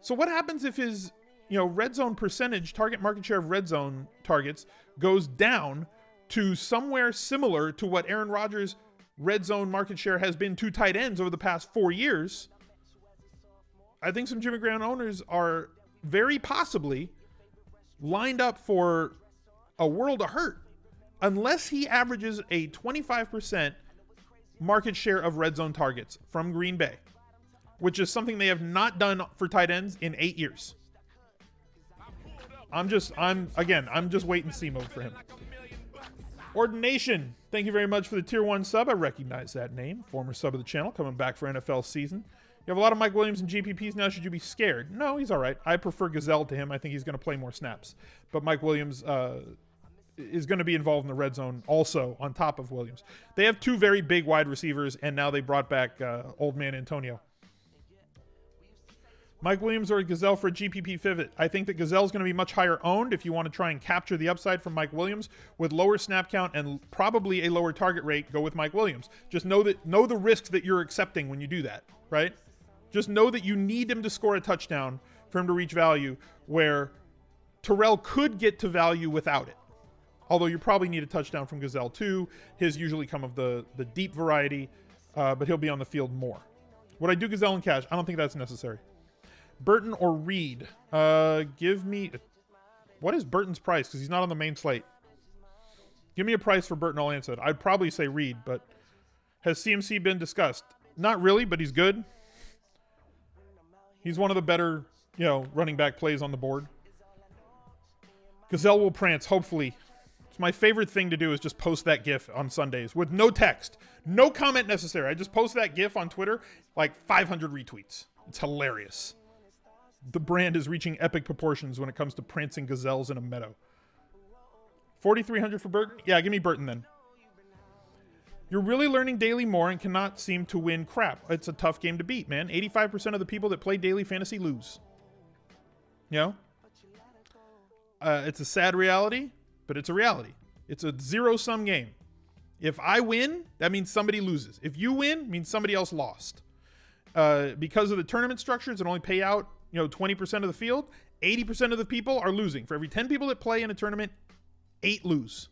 So what happens if his, red zone percentage, target market share of red zone targets goes down to somewhere similar to what Aaron Rodgers' red zone market share has been to tight ends over the past 4 years? I think some Jimmy Graham owners are very possibly lined up for a world of hurt unless he averages a 25% market share of red zone targets from Green Bay, which is something they have not done for tight ends in 8 years. I'm just wait and see mode for him. Ordination, thank you very much for the tier 1 sub. I recognize that name. Former sub of the channel, coming back for NFL season. You have a lot of Mike Williams and GPPs now. Should you be scared? No, he's all right. I prefer Gazelle to him. I think he's going to play more snaps. But Mike Williams is going to be involved in the red zone also on top of Williams. They have 2 very big wide receivers, and now they brought back old man Antonio. Mike Williams or Gazelle for a GPP pivot. I think that Gazelle's going to be much higher owned if you want to try and capture the upside from Mike Williams. With lower snap count and probably a lower target rate, go with Mike Williams. Just know the risk that you're accepting when you do that, right? Just know that you need him to score a touchdown for him to reach value, where Terrell could get to value without it. Although you probably need a touchdown from Gazelle too. His usually come of the deep variety, but he'll be on the field more. Would I do Gazelle in cash? I don't think that's necessary. Burton or Reed? Give me... What is Burton's price? Because he's not on the main slate. Give me a price for Burton Ollanstead. I'd probably say Reed, but has CMC been discussed? Not really, but he's good. He's one of the better, running back plays on the board. Gazelle will prance, hopefully. It's my favorite thing to do is just post that GIF on Sundays with no text. No comment necessary. I just post that GIF on Twitter, like 500 retweets. It's hilarious. The brand is reaching epic proportions when it comes to prancing gazelles in a meadow. 4,300 for Burton? Yeah, give me Burton then. You're really learning daily more and cannot seem to win crap. It's a tough game to beat, man. 85% of the people that play daily fantasy lose. It's a sad reality, but it's a reality. It's a zero-sum game. If I win, that means somebody loses. If you win, it means somebody else lost. Because of the tournament structures that only pay out, 20% of the field, 80% of the people are losing. For every 10 people that play in a tournament, 8 lose.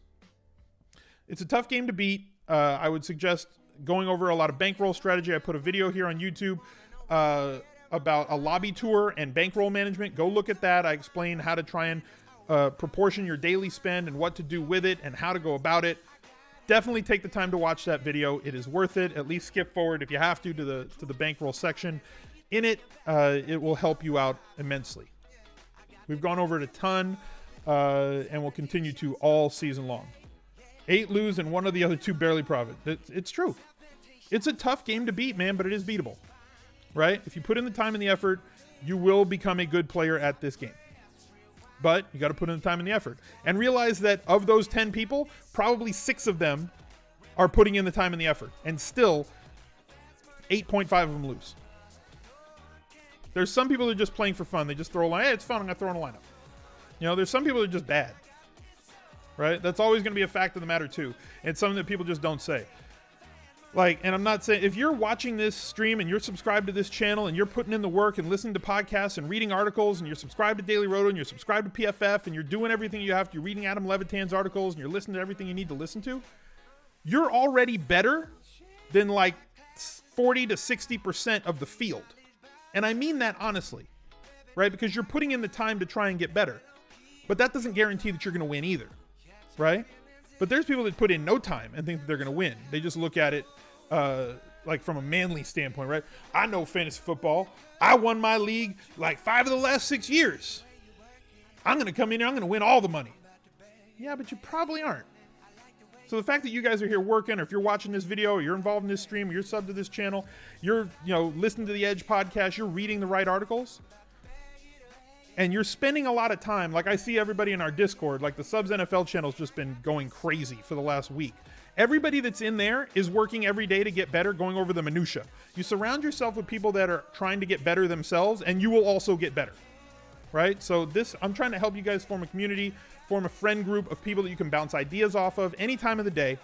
It's a tough game to beat. I would suggest going over a lot of bankroll strategy. I put a video here on YouTube about a lobby tour and bankroll management. Go look at that. I explain how to try and proportion your daily spend and what to do with it and how to go about it. Definitely take the time to watch that video. It is worth it. At least skip forward if you have to the bankroll section. In it, it will help you out immensely. We've gone over it a ton and will continue to all season long. 8 lose and one of the other 2 barely profit. It's true. It's a tough game to beat, man, but it is beatable, right? If you put in the time and the effort, you will become a good player at this game. But you got to put in the time and the effort. And realize that of those 10 people, probably 6 of them are putting in the time and the effort. And still, 8.5 of them lose. There's some people that are just playing for fun. They just throw a line. Hey, it's fun. I'm going to throw in a lineup. There's some people that are just bad. Right? That's always going to be a fact of the matter, too. It's something that people just don't say. And I'm not saying, if you're watching this stream and you're subscribed to this channel and you're putting in the work and listening to podcasts and reading articles and you're subscribed to Daily Roto and you're subscribed to PFF and you're doing everything you have to, you're reading Adam Levitan's articles and you're listening to everything you need to listen to, you're already better than 40 to 60% of the field. And I mean that honestly, right? Because you're putting in the time to try and get better. But that doesn't guarantee that you're going to win either, right? But there's people that put in no time and think that they're going to win. They just look at it from a manly standpoint, right? I know fantasy football. I won my league 5 of the last 6 years. I'm going to come in here. I'm going to win all the money. Yeah, but you probably aren't. So the fact that you guys are here working, or if you're watching this video, or you're involved in this stream, or you're subbed to this channel, you're listening to the Edge podcast, you're reading the right articles, and you're spending a lot of time. Like I see everybody in our Discord, the Subs NFL channel's just been going crazy for the last week. Everybody that's in there is working every day to get better, going over the minutia. You surround yourself with people that are trying to get better themselves, and you will also get better, right? So I'm trying to help you guys form a community, form a friend group of people that you can bounce ideas off of any time of the day.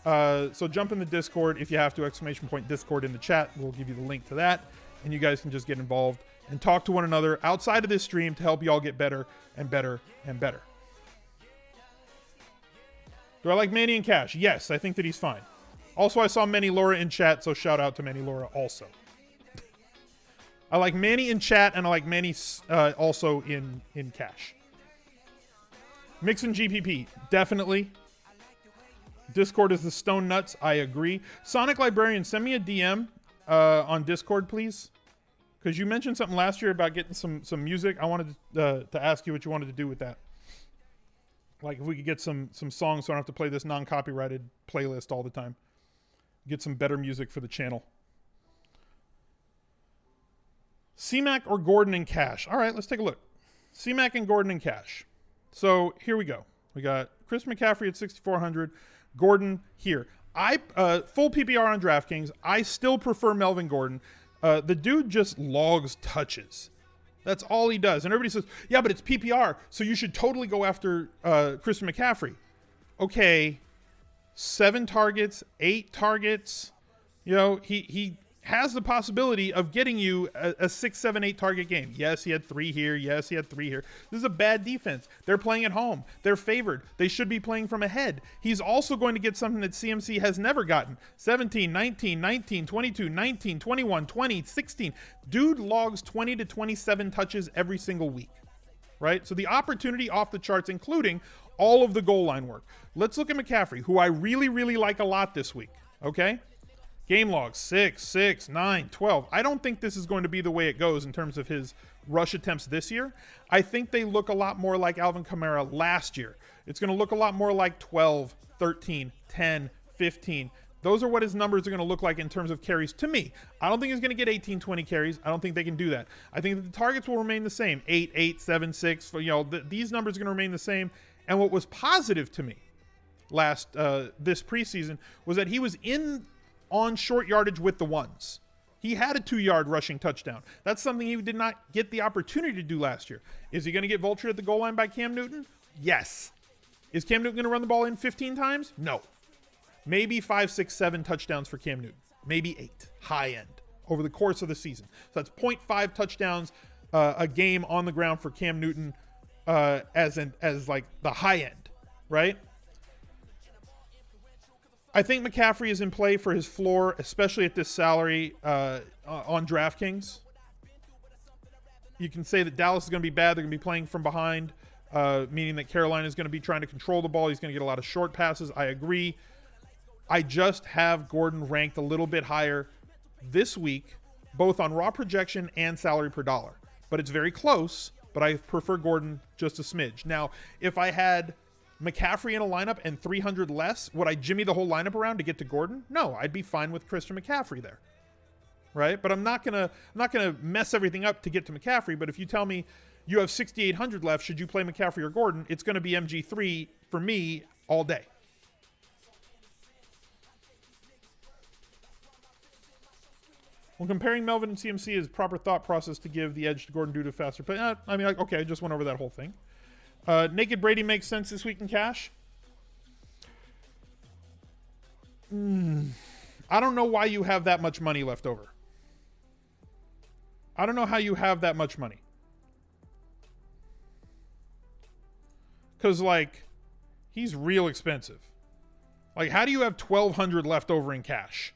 So jump in the Discord if you have to, !Discord in the chat. We'll give you the link to that, and you guys can just get involved and talk to one another outside of this stream to help y'all get better and better and better. Do I like Manny and Cash? Yes, I think that he's fine. Also, I saw Manny Laura in chat, so shout out to Manny Laura also. I like Manny in chat, and I like Manny also in Cash. Mixin GPP, definitely. Discord is the stone nuts. I agree. Sonic Librarian, send me a DM on Discord, please. Because you mentioned something last year about getting some music. I wanted to ask you what you wanted to do with that. If we could get some songs so I don't have to play this non-copyrighted playlist all the time. Get some better music for the channel. C-Mac or Gordon and Cash? All right, let's take a look. C-Mac and Gordon and Cash. So here we go. We got Chris McCaffrey at 6,400. Gordon here. Full PPR on Draftkings. I still prefer Melvin Gordon. The dude just logs touches. That's all he does. And everybody says, yeah, but it's PPR, so you should totally go after Chris McCaffrey. Okay, 7 targets, 8 targets. He has the possibility of getting you a 6, 7, 8 target game. Yes, he had 3 here. Yes, he had 3 here. This is a bad defense. They're playing at home. They're favored. They should be playing from ahead. He's also going to get something that CMC has never gotten. 17, 19, 19, 22, 19, 21, 20, 16. Dude logs 20 to 27 touches every single week, right? So the opportunity off the charts, including all of the goal line work. Let's look at McCaffrey, who I really, really like a lot this week. Okay? Game log 6, 6, 9, 12. I don't think this is going to be the way it goes in terms of his rush attempts this year. I think they look a lot more like Alvin Kamara last year. It's going to look a lot more like 12, 13, 10, 15. Those are what his numbers are going to look like in terms of carries to me. I don't think he's going to get 18, 20 carries. I don't think they can do that. I think that the targets will remain the same. 8, 8, 7, 6. These numbers are going to remain the same. And what was positive to me this preseason was that he was in on short yardage with the ones. He had a 2-yard rushing touchdown. That's something he did not get the opportunity to do last year. Is he going to get vultured at the goal line by Cam Newton? Yes. Is Cam Newton going to run the ball in 15 times? No. Maybe 5, 6, 7 touchdowns for Cam Newton. Maybe 8, high end, over the course of the season. So that's 0.5 touchdowns a game on the ground for Cam Newton as like the high end, right? I think McCaffrey is in play for his floor, especially at this salary on DraftKings. You can say that Dallas is going to be bad. They're going to be playing from behind, meaning that Carolina is going to be trying to control the ball. He's going to get a lot of short passes. I agree. I just have Gordon ranked a little bit higher this week, both on raw projection and salary per dollar. But it's very close, but I prefer Gordon just a smidge. Now, if I had McCaffrey in a lineup and 300 less, would I jimmy the whole lineup around to get to Gordon? No, I'd be fine with Christian McCaffrey there, right? But I'm not gonna mess everything up to get to McCaffrey. But if you tell me you have 6,800 left, should you play McCaffrey or Gordon? It's going to be MG3 for me all day. When comparing Melvin and CMC, is proper thought process to give the edge to Gordon due to faster play. Okay, I just went over that whole thing. Naked Brady makes sense this week in cash. I don't know why you have that much money left over. I don't know how you have that much money. Because, he's real expensive. How do you have $1,200 left over in cash?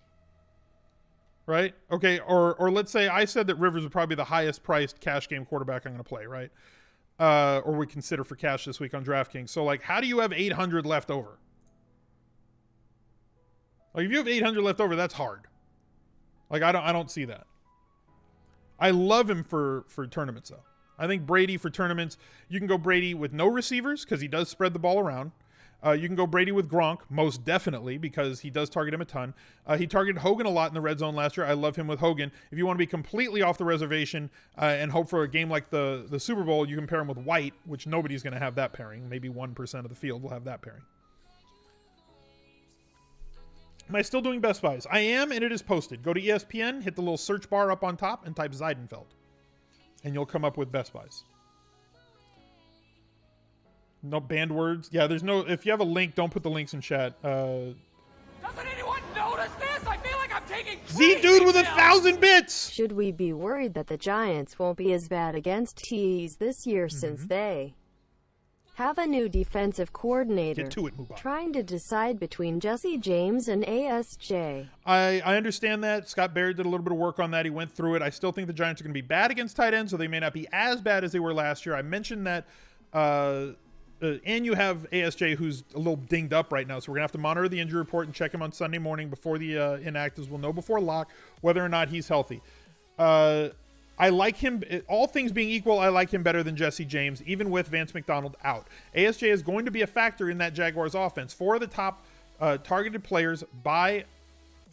Right? Okay, or let's say I said that Rivers would probably be the highest priced cash game quarterback I'm going to play, right? Or we consider for cash this week on DraftKings. So, how do you have 800 left over? If you have 800 left over, that's hard. I don't see that. I love him for tournaments, though. I think Brady for tournaments, you can go Brady with no receivers because he does spread the ball around. You can go Brady with Gronk, most definitely, because he does target him a ton. He targeted Hogan a lot in the red zone last year. I love him with Hogan. If you want to be completely off the reservation and hope for a game like the Super Bowl, you can pair him with White, which nobody's going to have that pairing. Maybe 1% of the field will have that pairing. Am I still doing Best Buys? I am, and it is posted. Go to ESPN, hit the little search bar up on top, and type Zeidenfeld. And you'll come up with Best Buys. No banned words. Yeah, there's no... If you have a link, don't put the links in chat. Doesn't anyone notice this? I feel like I'm taking... Z-Dude with 1,000 bits! Should we be worried that the Giants won't be as bad against TEs this year since they have a new defensive coordinator? Get to it, move on. Trying to decide between Jesse James and ASJ. I understand that. Scott Barrett did a little bit of work on that. He went through it. I still think the Giants are going to be bad against tight ends, so they may not be as bad as they were last year. I mentioned that... and you have ASJ, who's a little dinged up right now, so we're going to have to monitor the injury report and check him on Sunday morning before the inactives. We'll know before lock whether or not he's healthy. I like him. All things being equal, I like him better than Jesse James, even with Vance McDonald out. ASJ is going to be a factor in that Jaguars offense. 4 of the top targeted players by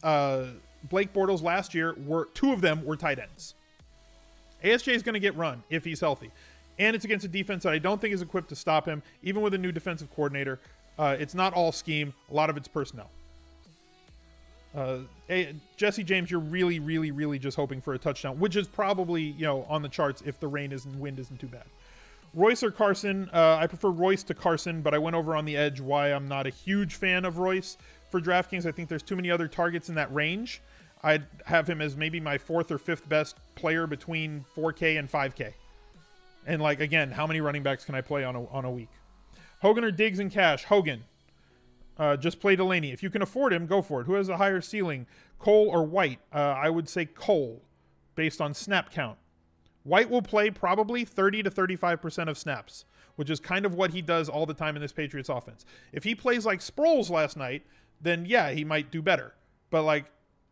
Blake Bortles last year, 2 of them were tight ends. ASJ is going to get run if he's healthy. And it's against a defense that I don't think is equipped to stop him, even with a new defensive coordinator. It's not all scheme. A lot of it's personnel. Jesse James, you're really, really, really just hoping for a touchdown, which is probably, on the charts if the wind isn't too bad. Royce or Carson? I prefer Royce to Carson, but I went over on the edge why I'm not a huge fan of Royce for DraftKings. I think there's too many other targets in that range. I'd have him as maybe my 4th or 5th best player between 4K and 5K. And again, how many running backs can I play on a week? Hogan or Diggs in cash? Hogan. Just play Delaney. If you can afford him, go for it. Who has a higher ceiling, Cole or White? I would say Cole, based on snap count. White will play probably 30 to 35% of snaps, which is kind of what he does all the time in this Patriots offense. If he plays like Sproles last night, then yeah, he might do better. But like,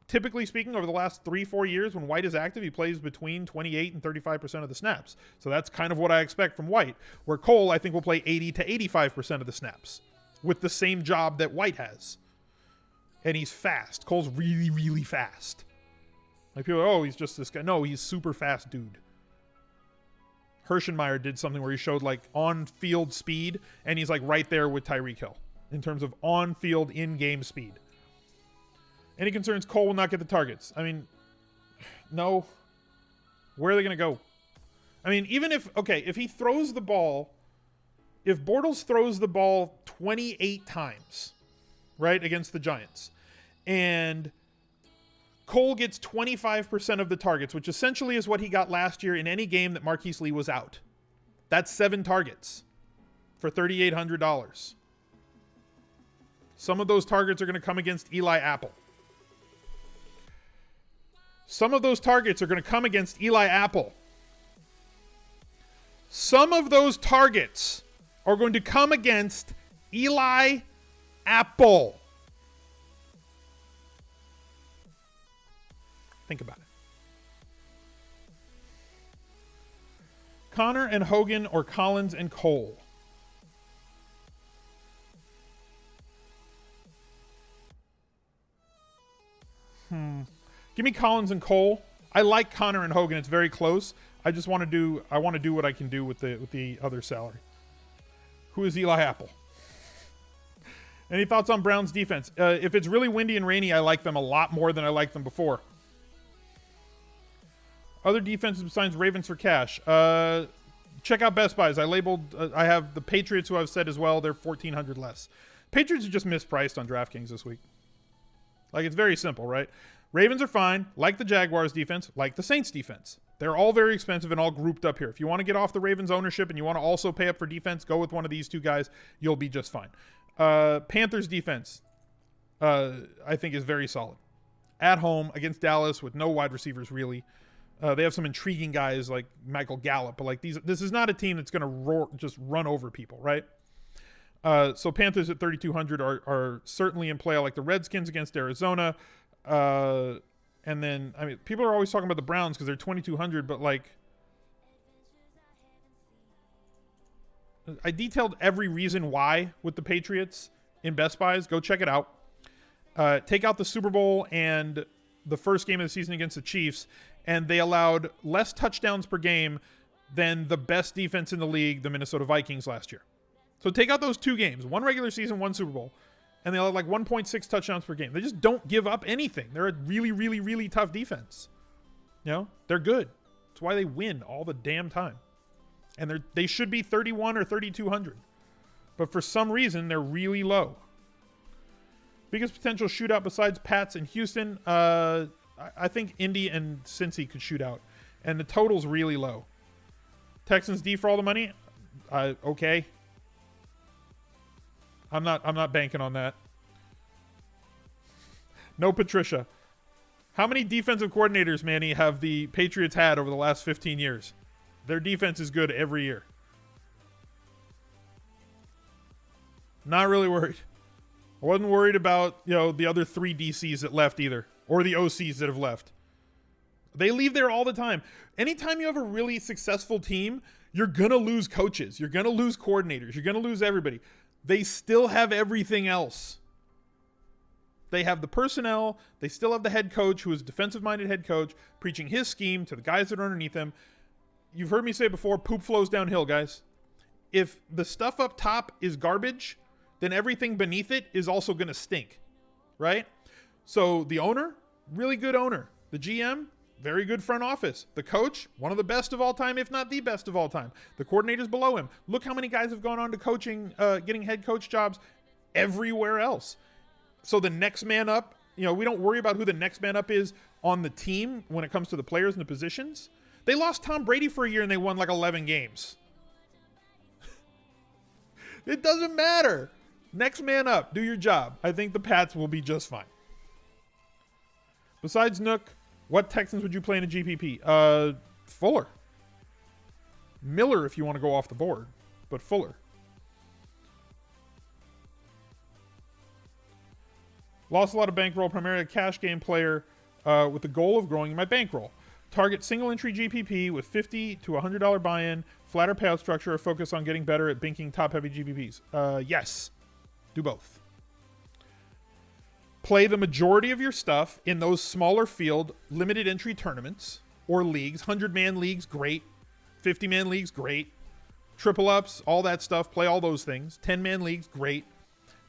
typically speaking, over the last 3-4 years when White is active, he plays between 28 and 35% of the snaps. So that's kind of what I expect from White, where Cole, I think, will play 80 to 85% of the snaps with the same job that White has. And he's fast. Cole's really, really fast. Like people are, oh, he's just this guy. No, he's super fast dude. Herschenmeyer did something where he showed like on-field speed, and he's like right there with Tyreek Hill in terms of on-field, in-game speed. Any concerns? Cole will not get the targets. I mean, no. Where are they going to go? I mean, even if, okay, if he throws the ball, if Bortles throws the ball 28 times, right, against the Giants, and Cole gets 25% of the targets, which essentially is what he got last year in any game that Marquise Lee was out. That's 7 targets for $3,800. Some of those targets are going to come against Eli Apple. Some of those targets are going to come against Eli Apple. Some of those targets are going to come against Eli Apple. Think about it. Connor and Hogan or Collins and Cole? Give me Collins and Cole. I like Connor and Hogan. It's very close. I just want to do what I can do with the other salary. Who is Eli Apple? Any thoughts on Browns defense? If it's really windy and rainy, I like them a lot more than I liked them before. Other defenses besides Ravens for cash. Check out Best Buys. I have the Patriots, who I've said as well. They're $1,400 less. Patriots are just mispriced on DraftKings this week. Like, it's very simple, right? Ravens are fine, like the Jaguars defense, like the Saints defense. They're all very expensive and all grouped up here. If you want to get off the Ravens ownership and you want to also pay up for defense, go with one of these two guys. You'll be just fine. Panthers defense, I think, is very solid. At home against Dallas with no wide receivers, really. They have some intriguing guys like Michael Gallup, but like this is not a team that's going to just run over people, right? So Panthers at 3,200 are certainly in play. I like the Redskins against Arizona. And then, I mean, people are always talking about the Browns because they're 2,200, but like, I detailed every reason why with the Patriots in Best Buys. Go check it out. Take out the Super Bowl and the first game of the season against the Chiefs, and they allowed less touchdowns per game than the best defense in the league, the Minnesota Vikings, last year. So take out those 2 games, 1 regular season, 1 Super Bowl, and they allowed like 1.6 touchdowns per game. They just don't give up anything. They're a really, really, really tough defense. You know, they're good. That's why they win all the damn time. And they should be 31 or 3,200. But for some reason, they're really low. Biggest potential shootout besides Pats and Houston, I think Indy and Cincy could shoot out. And the total's really low. Texans D for all the money? Okay. I'm not banking on that. No Patricia. How many defensive coordinators, Manny, have the Patriots had over the last 15 years? Their defense is good every year. Not really worried. I wasn't worried about, the other 3 DCs that left either, or the OCs that have left. They leave there all the time. Anytime you have a really successful team, you're going to lose coaches. You're going to lose coordinators. You're going to lose everybody. They still have everything else. They have the personnel. They still have the head coach, who is a defensive-minded head coach, preaching his scheme to the guys that are underneath him. You've heard me say before, poop flows downhill, guys. If the stuff up top is garbage, then everything beneath it is also going to stink, right? So the owner, really good owner. The GM, very good front office. The coach, one of the best of all time, if not the best of all time. The coordinators below him. Look how many guys have gone on to coaching, getting head coach jobs everywhere else. So the next man up, we don't worry about who the next man up is on the team when it comes to the players and the positions. They lost Tom Brady for a year and they won like 11 games. It doesn't matter. Next man up. Do your job. I think the Pats will be just fine. Besides Nook, what Texans would you play in a GPP? Fuller. Miller, if you want to go off the board. but fuller. Lost a lot of bankroll, primarily a cash game player with the goal of growing my bankroll. Target single entry GPP with $50 to $100 buy-in, flatter payout structure, or focus on getting better at binking top-heavy GPPs. Yes. Do both. Play the majority of your stuff in those smaller field, limited entry tournaments or leagues. 100-man leagues, great. 50-man leagues, great. Triple ups, all that stuff. Play all those things. 10-man leagues, great.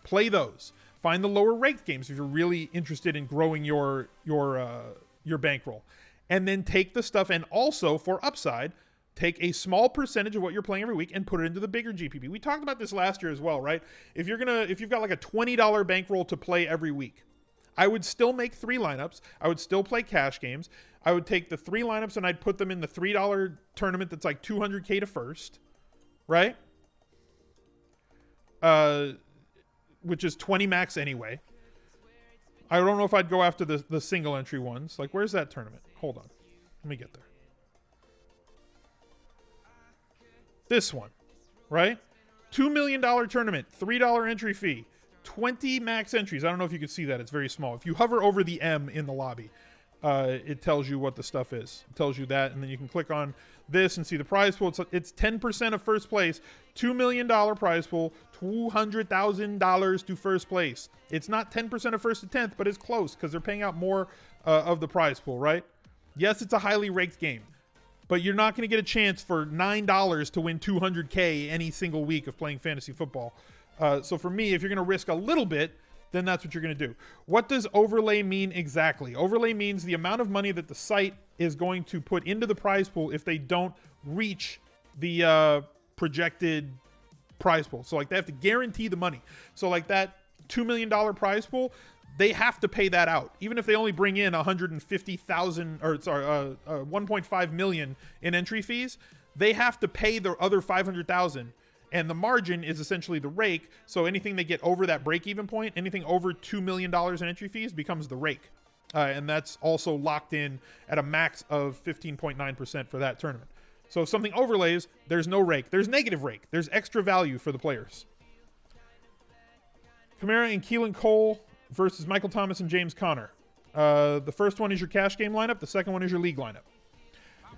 Play those. Find the lower ranked games if you're really interested in growing your bankroll. And then take the stuff, and also for upside, take a small percentage of what you're playing every week and put it into the bigger GPP. We talked about this last year as well, right? If you've got like a $20 bankroll to play every week, I would still make 3 lineups. I would still play cash games. I would take the 3 lineups and I'd put them in the $3 tournament that's like $200K to first, right? Which is 20 max anyway. I don't know if I'd go after the single entry ones. Like, where's that tournament? Hold on. Let me get there. This one, right? $2 million tournament, $3 entry fee, 20 max entries. I don't know if you can see that. It's very small. If you hover over the M in the lobby, it tells you what the stuff is. It tells you that, and then you can click on this and see the prize pool. It's 10% of first place, $2 million prize pool, $200,000 to first place. It's not 10% of first to 10th, but it's close because they're paying out more of the prize pool, right? Yes, it's a highly ranked game, but you're not going to get a chance for $9 to win $200K any single week of playing fantasy football. So for me, if you're going to risk a little bit, then that's what you're going to do. What does overlay mean exactly? Overlay means the amount of money that the site is going to put into the prize pool if they don't reach the projected prize pool. So like they have to guarantee the money. So like that $2 million prize pool, they have to pay that out. Even if they only bring in 150,000 or sorry, 1.5 million in entry fees, they have to pay the other 500,000. And the margin is essentially the rake. So anything they get over that break-even point, anything over $2 million in entry fees becomes the rake. And that's also locked in at a max of 15.9% for that tournament. So if something overlays, there's no rake. There's negative rake. There's extra value for the players. Kamara and Keelan Cole versus Michael Thomas and James Conner. The first one is your cash game lineup. The second one is your league lineup.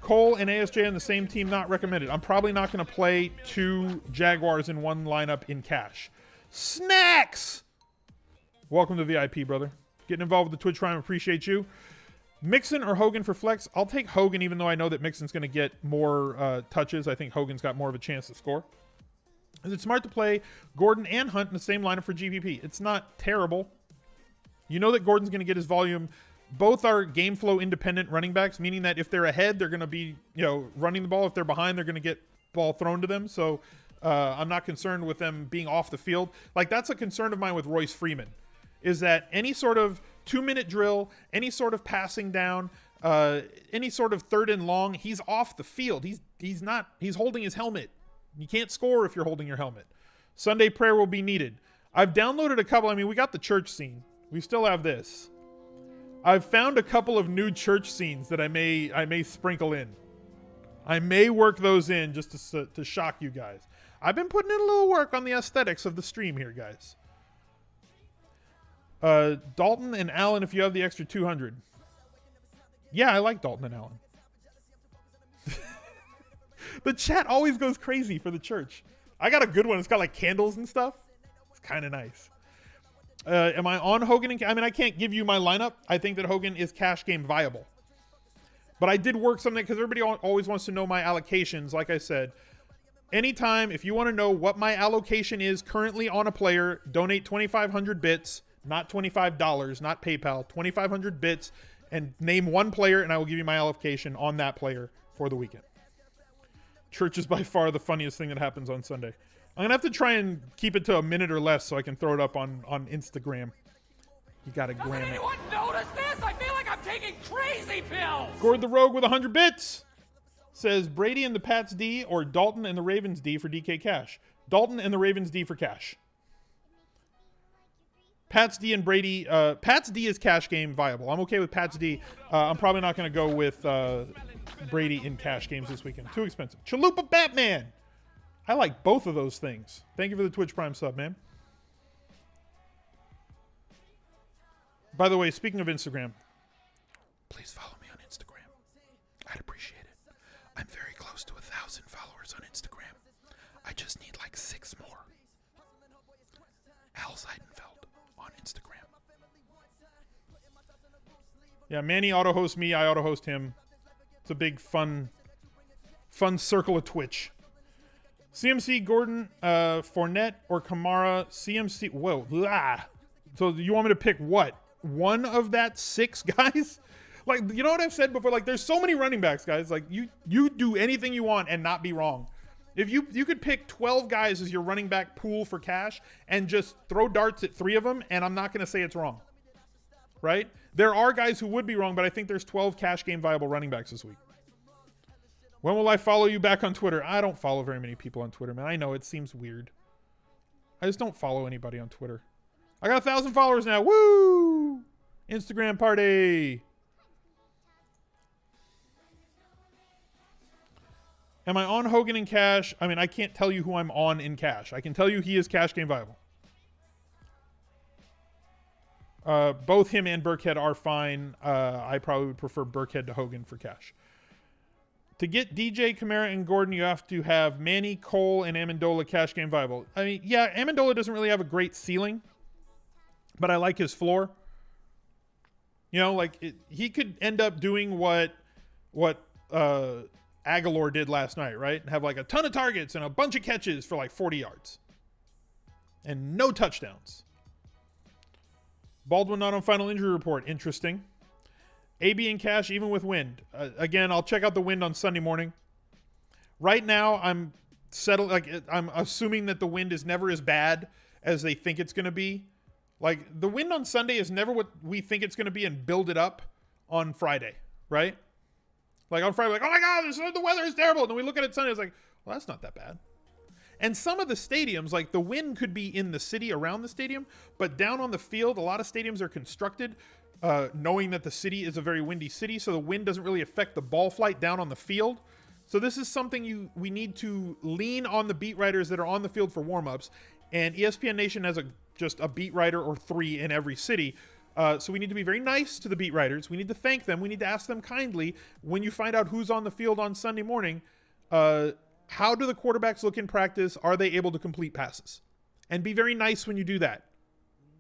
Cole and ASJ on the same team, not recommended. I'm probably not going to play 2 Jaguars in one lineup in cash. Snacks! Welcome to VIP, brother. Getting involved with the Twitch Prime, appreciate you. Mixon or Hogan for flex? I'll take Hogan, even though I know that Mixon's going to get more touches. I think Hogan's got more of a chance to score. Is it smart to play Gordon and Hunt in the same lineup for GPP? It's not terrible. You know that Gordon's going to get his volume. Both are game flow independent running backs, meaning that if they're ahead, they're going to be, running the ball. If they're behind, they're going to get ball thrown to them. So I'm not concerned with them being off the field. Like, that's a concern of mine with Royce Freeman, is that any sort of 2-minute drill, any sort of passing down, any sort of 3rd and long, he's off the field. He's holding his helmet. You can't score if you're holding your helmet. Sunday prayer will be needed. I've downloaded a couple. I mean, we got the church scene. We still have this. I've found a couple of new church scenes that I may sprinkle in. I may work those in just to shock you guys. I've been putting in a little work on the aesthetics of the stream here, guys. Dalton and Allen, if you have the extra 200. Yeah, I like Dalton and Allen. The chat always goes crazy for the church. I got a good one. It's got like candles and stuff. It's kind of nice. Am I on Hogan? I can't give you my lineup. I think that Hogan is cash game viable. But I did work something because everybody always wants to know my allocations. Like I said, anytime, if you want to know what my allocation is currently on a player, donate 2,500 bits, not $25, not PayPal, 2,500 bits, and name one player, and I will give you my allocation on that player for the weekend. Church is by far the funniest thing that happens on Sunday. I'm going to have to try and keep it to a minute or less so I can throw it up on Instagram. You got to gram it. Doesn't anyone notice this? I feel like I'm taking crazy pills. Gord the Rogue with 100 bits says Brady and the Pats D or Dalton and the Ravens D for DK cash. Dalton and the Ravens D for cash. Pats D and Brady. Pats D is cash game viable. I'm okay with Pats D. I'm probably not going to go with Brady in cash games this weekend. Too expensive. Chalupa Batman. I like both of those things. Thank you for the Twitch Prime sub, man. By the way, speaking of Instagram, please follow me on Instagram. I'd appreciate it. I'm very close to 1,000 followers on Instagram. I just need like 6 more. Al Zeidenfeld on Instagram. Yeah, Manny auto-hosts me. I auto-host him. It's a big, fun circle of Twitch. CMC, Gordon, Fournette, or Kamara. CMC. Whoa. Blah. So you want me to pick what? One of that 6 guys? Like, you know what I've said before? Like, there's so many running backs, guys. Like, you do anything you want and not be wrong. If you could pick 12 guys as your running back pool for cash and just throw darts at 3 of them, and I'm not going to say it's wrong. Right? There are guys who would be wrong, but I think there's 12 cash game viable running backs this week. When will I follow you back on Twitter? I don't follow very many people on Twitter, man. I know it seems weird. I just don't follow anybody on Twitter. I got 1,000 followers now. Woo! Instagram party. Am I on Hogan in cash? I mean, I can't tell you who I'm on in cash. I can tell you he is cash game viable. Both him and Burkhead are fine. I probably would prefer Burkhead to Hogan for cash. To get DJ, Kamara, and Gordon, you have to have Manny, Cole, and Amendola cash game viable. I mean, yeah, Amendola doesn't really have a great ceiling, but I like his floor. You know, like he could end up doing what Aguilar did last night, right? And have like a ton of targets and a bunch of catches for like 40 yards. And no touchdowns. Baldwin not on final injury report. Interesting. AB in cash even with wind. Again, I'll check out the wind on Sunday morning. Right now, I'm assuming that the wind is never as bad as they think it's going to be. Like, the wind on Sunday is never what we think it's going to be and build it up on Friday, right? Like, on Friday, like, oh my God, the weather is terrible. And then we look at it Sunday, it's like, well, that's not that bad. And some of the stadiums, like the wind could be in the city around the stadium, but down on the field, a lot of stadiums are constructed knowing that the city is a very windy city, so the wind doesn't really affect the ball flight down on the field. So this is something we need to lean on the beat writers that are on the field for warmups. And ESPN Nation has just a beat writer or 3 in every city. So we need to be very nice to the beat writers. We need to thank them. We need to ask them kindly when you find out who's on the field on Sunday morning. How do the quarterbacks look in practice? Are they able to complete passes? And be very nice when you do that.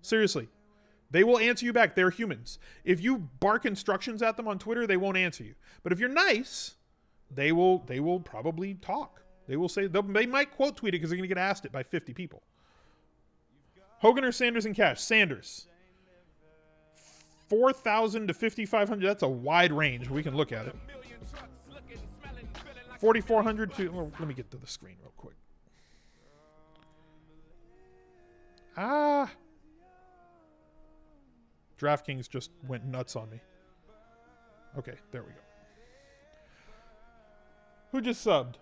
Seriously. They will answer you back. They're humans. If you bark instructions at them on Twitter, they won't answer you. But if you're nice, they will probably talk. They will say, they might quote tweet it because they're going to get asked it by 50 people. Hogan or Sanders in cash? Sanders. 4,000 to 5,500. That's a wide range. We can look at it. 4,400 to... Well, let me get to the screen real quick. Draftkings just went nuts on me. Okay, there we go. Who just subbed?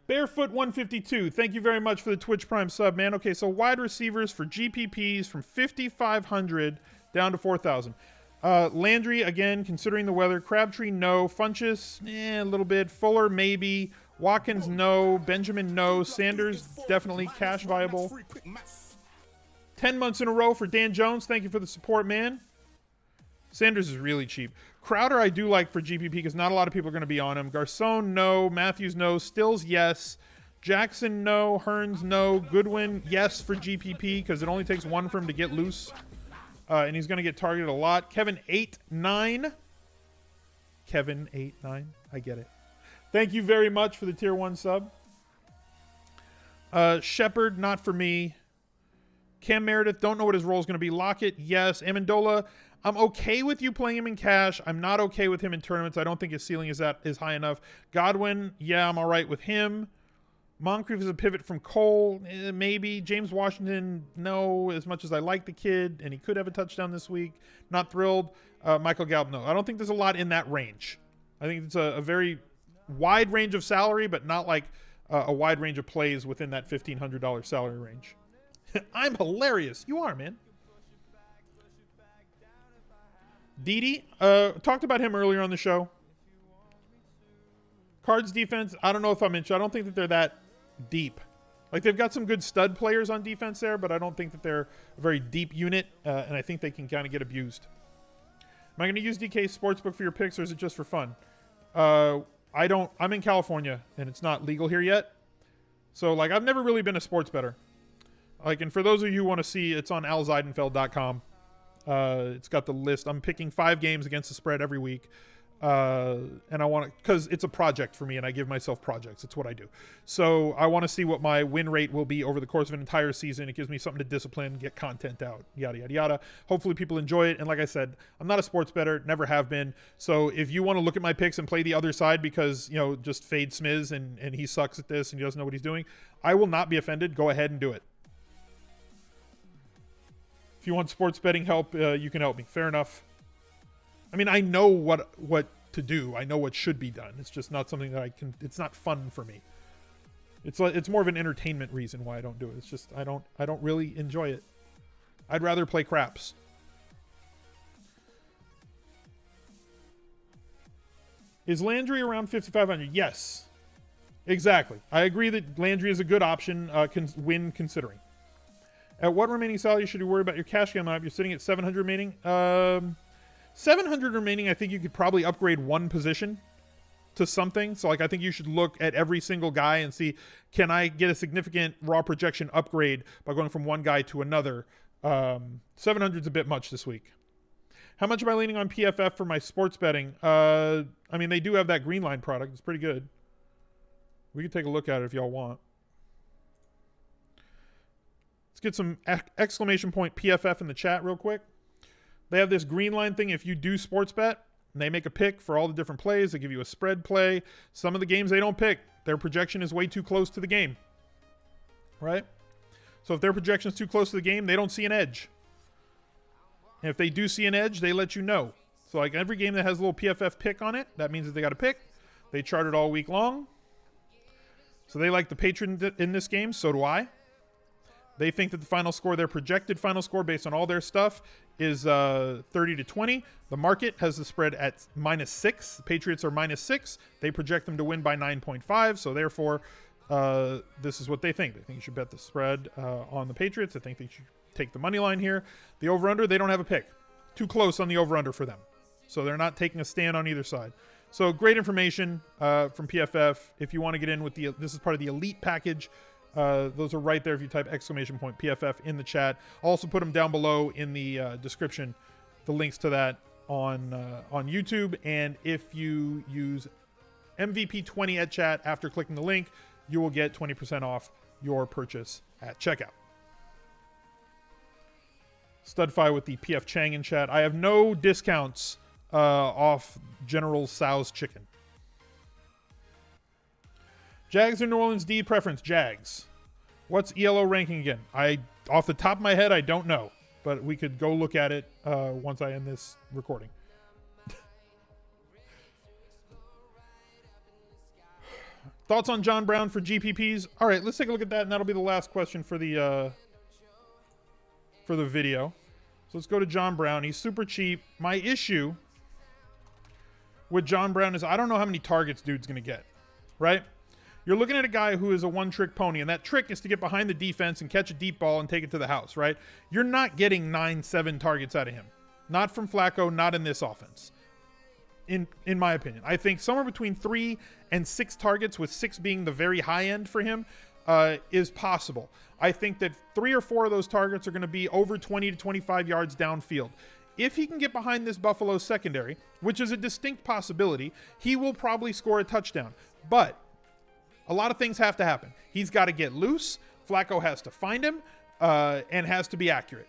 Barefoot 152. Thank you very much for the Twitch Prime sub, man. Okay, so wide receivers for GPPs from 5,500 down to 4,000. Landry, again, considering the weather. Crabtree, no. Funchess, a little bit. Fuller, maybe. Watkins, no. Benjamin, no. Sanders, definitely cash viable. 10 months in a row for Dan Jones. Thank you for the support, man. Sanders is really cheap. Crowder, I do like for GPP because not a lot of people are going to be on him. Garcon, no. Matthews, no. Stills, yes. Jackson, no. Hearns, no. Goodwin, yes for GPP because it only takes 1 for him to get loose. And he's going to get targeted a lot. Kevin 8-9. Kevin 8-9. I get it. Thank you very much for the tier 1 sub. Shepard, not for me. Cam Meredith, don't know what his role is going to be. Lockett, yes. Amendola, I'm okay with you playing him in cash. I'm not okay with him in tournaments. I don't think his ceiling is high enough. Godwin, yeah, I'm all right with him. Moncrief is a pivot from Cole, maybe. James Washington, no, as much as I like the kid, and he could have a touchdown this week. Not thrilled. Michael Gallup, no. I don't think there's a lot in that range. I think it's a very wide range of salary, but not like a wide range of plays within that $1,500 salary range. I'm hilarious. You are, man. Didi, talked about him earlier on the show. Cards defense, I don't know if I'm interested. I don't think that they're that deep. Like, they've got some good stud players on defense there, but I don't think that they're a very deep unit, and I think they can kind of get abused. Am I going to use DK Sportsbook for your picks, or is it just for fun? I'm in California, and it's not legal here yet. So, like, I've never really been a sports bettor. Like, and for those of you who want to see, it's on alzeidenfeld.com. It's got the list. I'm picking 5 games against the spread every week. And I want to, because it's a project for me, and I give myself projects. It's what I do. So I want to see what my win rate will be over the course of an entire season. It gives me something to discipline, get content out, yada, yada, yada. Hopefully people enjoy it. And like I said, I'm not a sports bettor, never have been. So if you want to look at my picks and play the other side because, you know, just fade Smiz and he sucks at this and he doesn't know what he's doing, I will not be offended. Go ahead and do it. If you want sports betting help, you can help me. Fair enough. I mean, I know what to do. I know what should be done. It's just not something that I can. It's not fun for me. It's more of an entertainment reason why I don't do it. It's just I don't really enjoy it. I'd rather play craps. Is Landry around 5,500? Yes, exactly. I agree that Landry is a good option. Win considering. At what remaining salary should you worry about your cash game up? You're sitting at 700 remaining. 700 remaining, I think you could probably upgrade one position to something. So, like, I think you should look at every single guy and see, can I get a significant raw projection upgrade by going from one guy to another? 700 is a bit much this week. How much am I leaning on PFF for my sports betting? I mean, they do have that green line product. It's pretty good. We can take a look at it if y'all want. Let's get some exclamation point PFF in the chat real quick. They have this green line thing. If you do sports bet and they make a pick for all the different plays, they give you a spread play. Some of the games they don't pick, their projection is way too close to the game, right? So if their projection is too close to the game, they don't see an edge. And if they do see an edge, they let you know. So, like, every game that has a little PFF pick on it, that means that they got a pick. They chart it all week long. So they like the patron in this game. So do I. They think that the final score, their projected final score based on all their stuff, is 30-20. The market has the spread at -6. The Patriots are -6. They project them to win by 9.5. So therefore, this is what they think. They think you should bet the spread on the Patriots. They think they should take the money line here. The over-under, they don't have a pick. Too close on the over-under for them. So they're not taking a stand on either side. So great information from PFF. If you want to get in with this is part of the elite package. Those are right there if you type exclamation point PFF in the chat. I'll also put them down below in the description, the links to that on YouTube. And if you use MVP20 at chat after clicking the link, you will get 20% off your purchase at checkout. Studfy with the PF Chang in chat. I have no discounts off General Tso's chicken. Jags or New Orleans D preference? Jags. What's ELO ranking again? Off the top of my head, I don't know, but we could go look at it once I end this recording. Thoughts on John Brown for GPPs? All right, let's take a look at that, and that'll be the last question for the video. So let's go to John Brown. He's super cheap. My issue with John Brown is I don't know how many targets dude's going to get, right? You're looking at a guy who is a one-trick pony, and that trick is to get behind the defense and catch a deep ball and take it to the house, right? You're not getting 9-7 targets out of him. Not from Flacco, not in this offense, in my opinion. I think somewhere between 3 and 6 targets, with 6 being the very high end for him, is possible. I think that 3 or 4 of those targets are going to be over 20 to 25 yards downfield. If he can get behind this Buffalo secondary, which is a distinct possibility, he will probably score a touchdown. But a lot of things have to happen. He's got to get loose. Flacco has to find him and has to be accurate,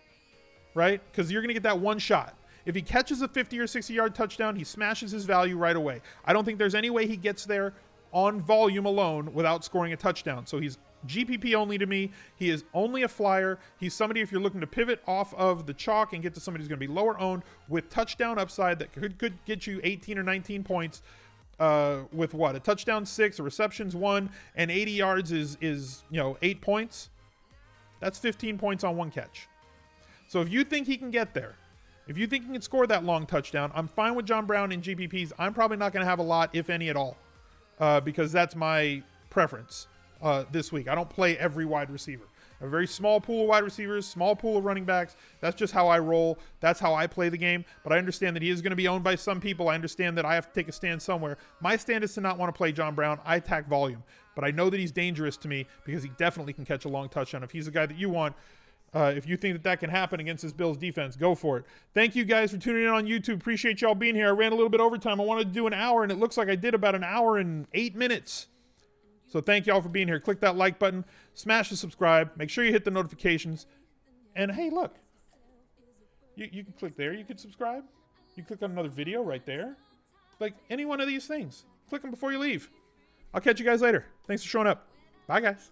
right? Because you're going to get that one shot. If he catches a 50 or 60-yard touchdown, he smashes his value right away. I don't think there's any way he gets there on volume alone without scoring a touchdown. So he's GPP only to me. He is only a flyer. He's somebody, if you're looking to pivot off of the chalk and get to somebody who's going to be lower owned with touchdown upside that could get you 18 or 19 points, with what, a touchdown 6, a receptions 1, and 80 yards is 8 points. That's 15 points on one catch. So if you think he can get there, if you think he can score that long touchdown, I'm fine with John Brown in GPPs. I'm probably not going to have a lot, if any at all, because that's my preference. this week. I don't play every wide receiver. I have a very small pool of wide receivers, small pool of running backs. That's just how I roll. That's how I play the game. But I understand that he is going to be owned by some people. I understand that I have to take a stand somewhere. My stand is to not want to play John Brown. I attack volume. But I know that he's dangerous to me because he definitely can catch a long touchdown. If he's the guy that you want, if you think that that can happen against this Bills defense, go for it. Thank you guys for tuning in on YouTube. Appreciate y'all being here. I ran a little bit overtime. I wanted to do an hour, and it looks like I did about an hour and 8 minutes. So thank y'all for being here. Click that like button. Smash the subscribe. Make sure you hit the notifications. And hey, look. You can click there. You can subscribe. You click on another video right there. Like any one of these things. Click them before you leave. I'll catch you guys later. Thanks for showing up. Bye, guys.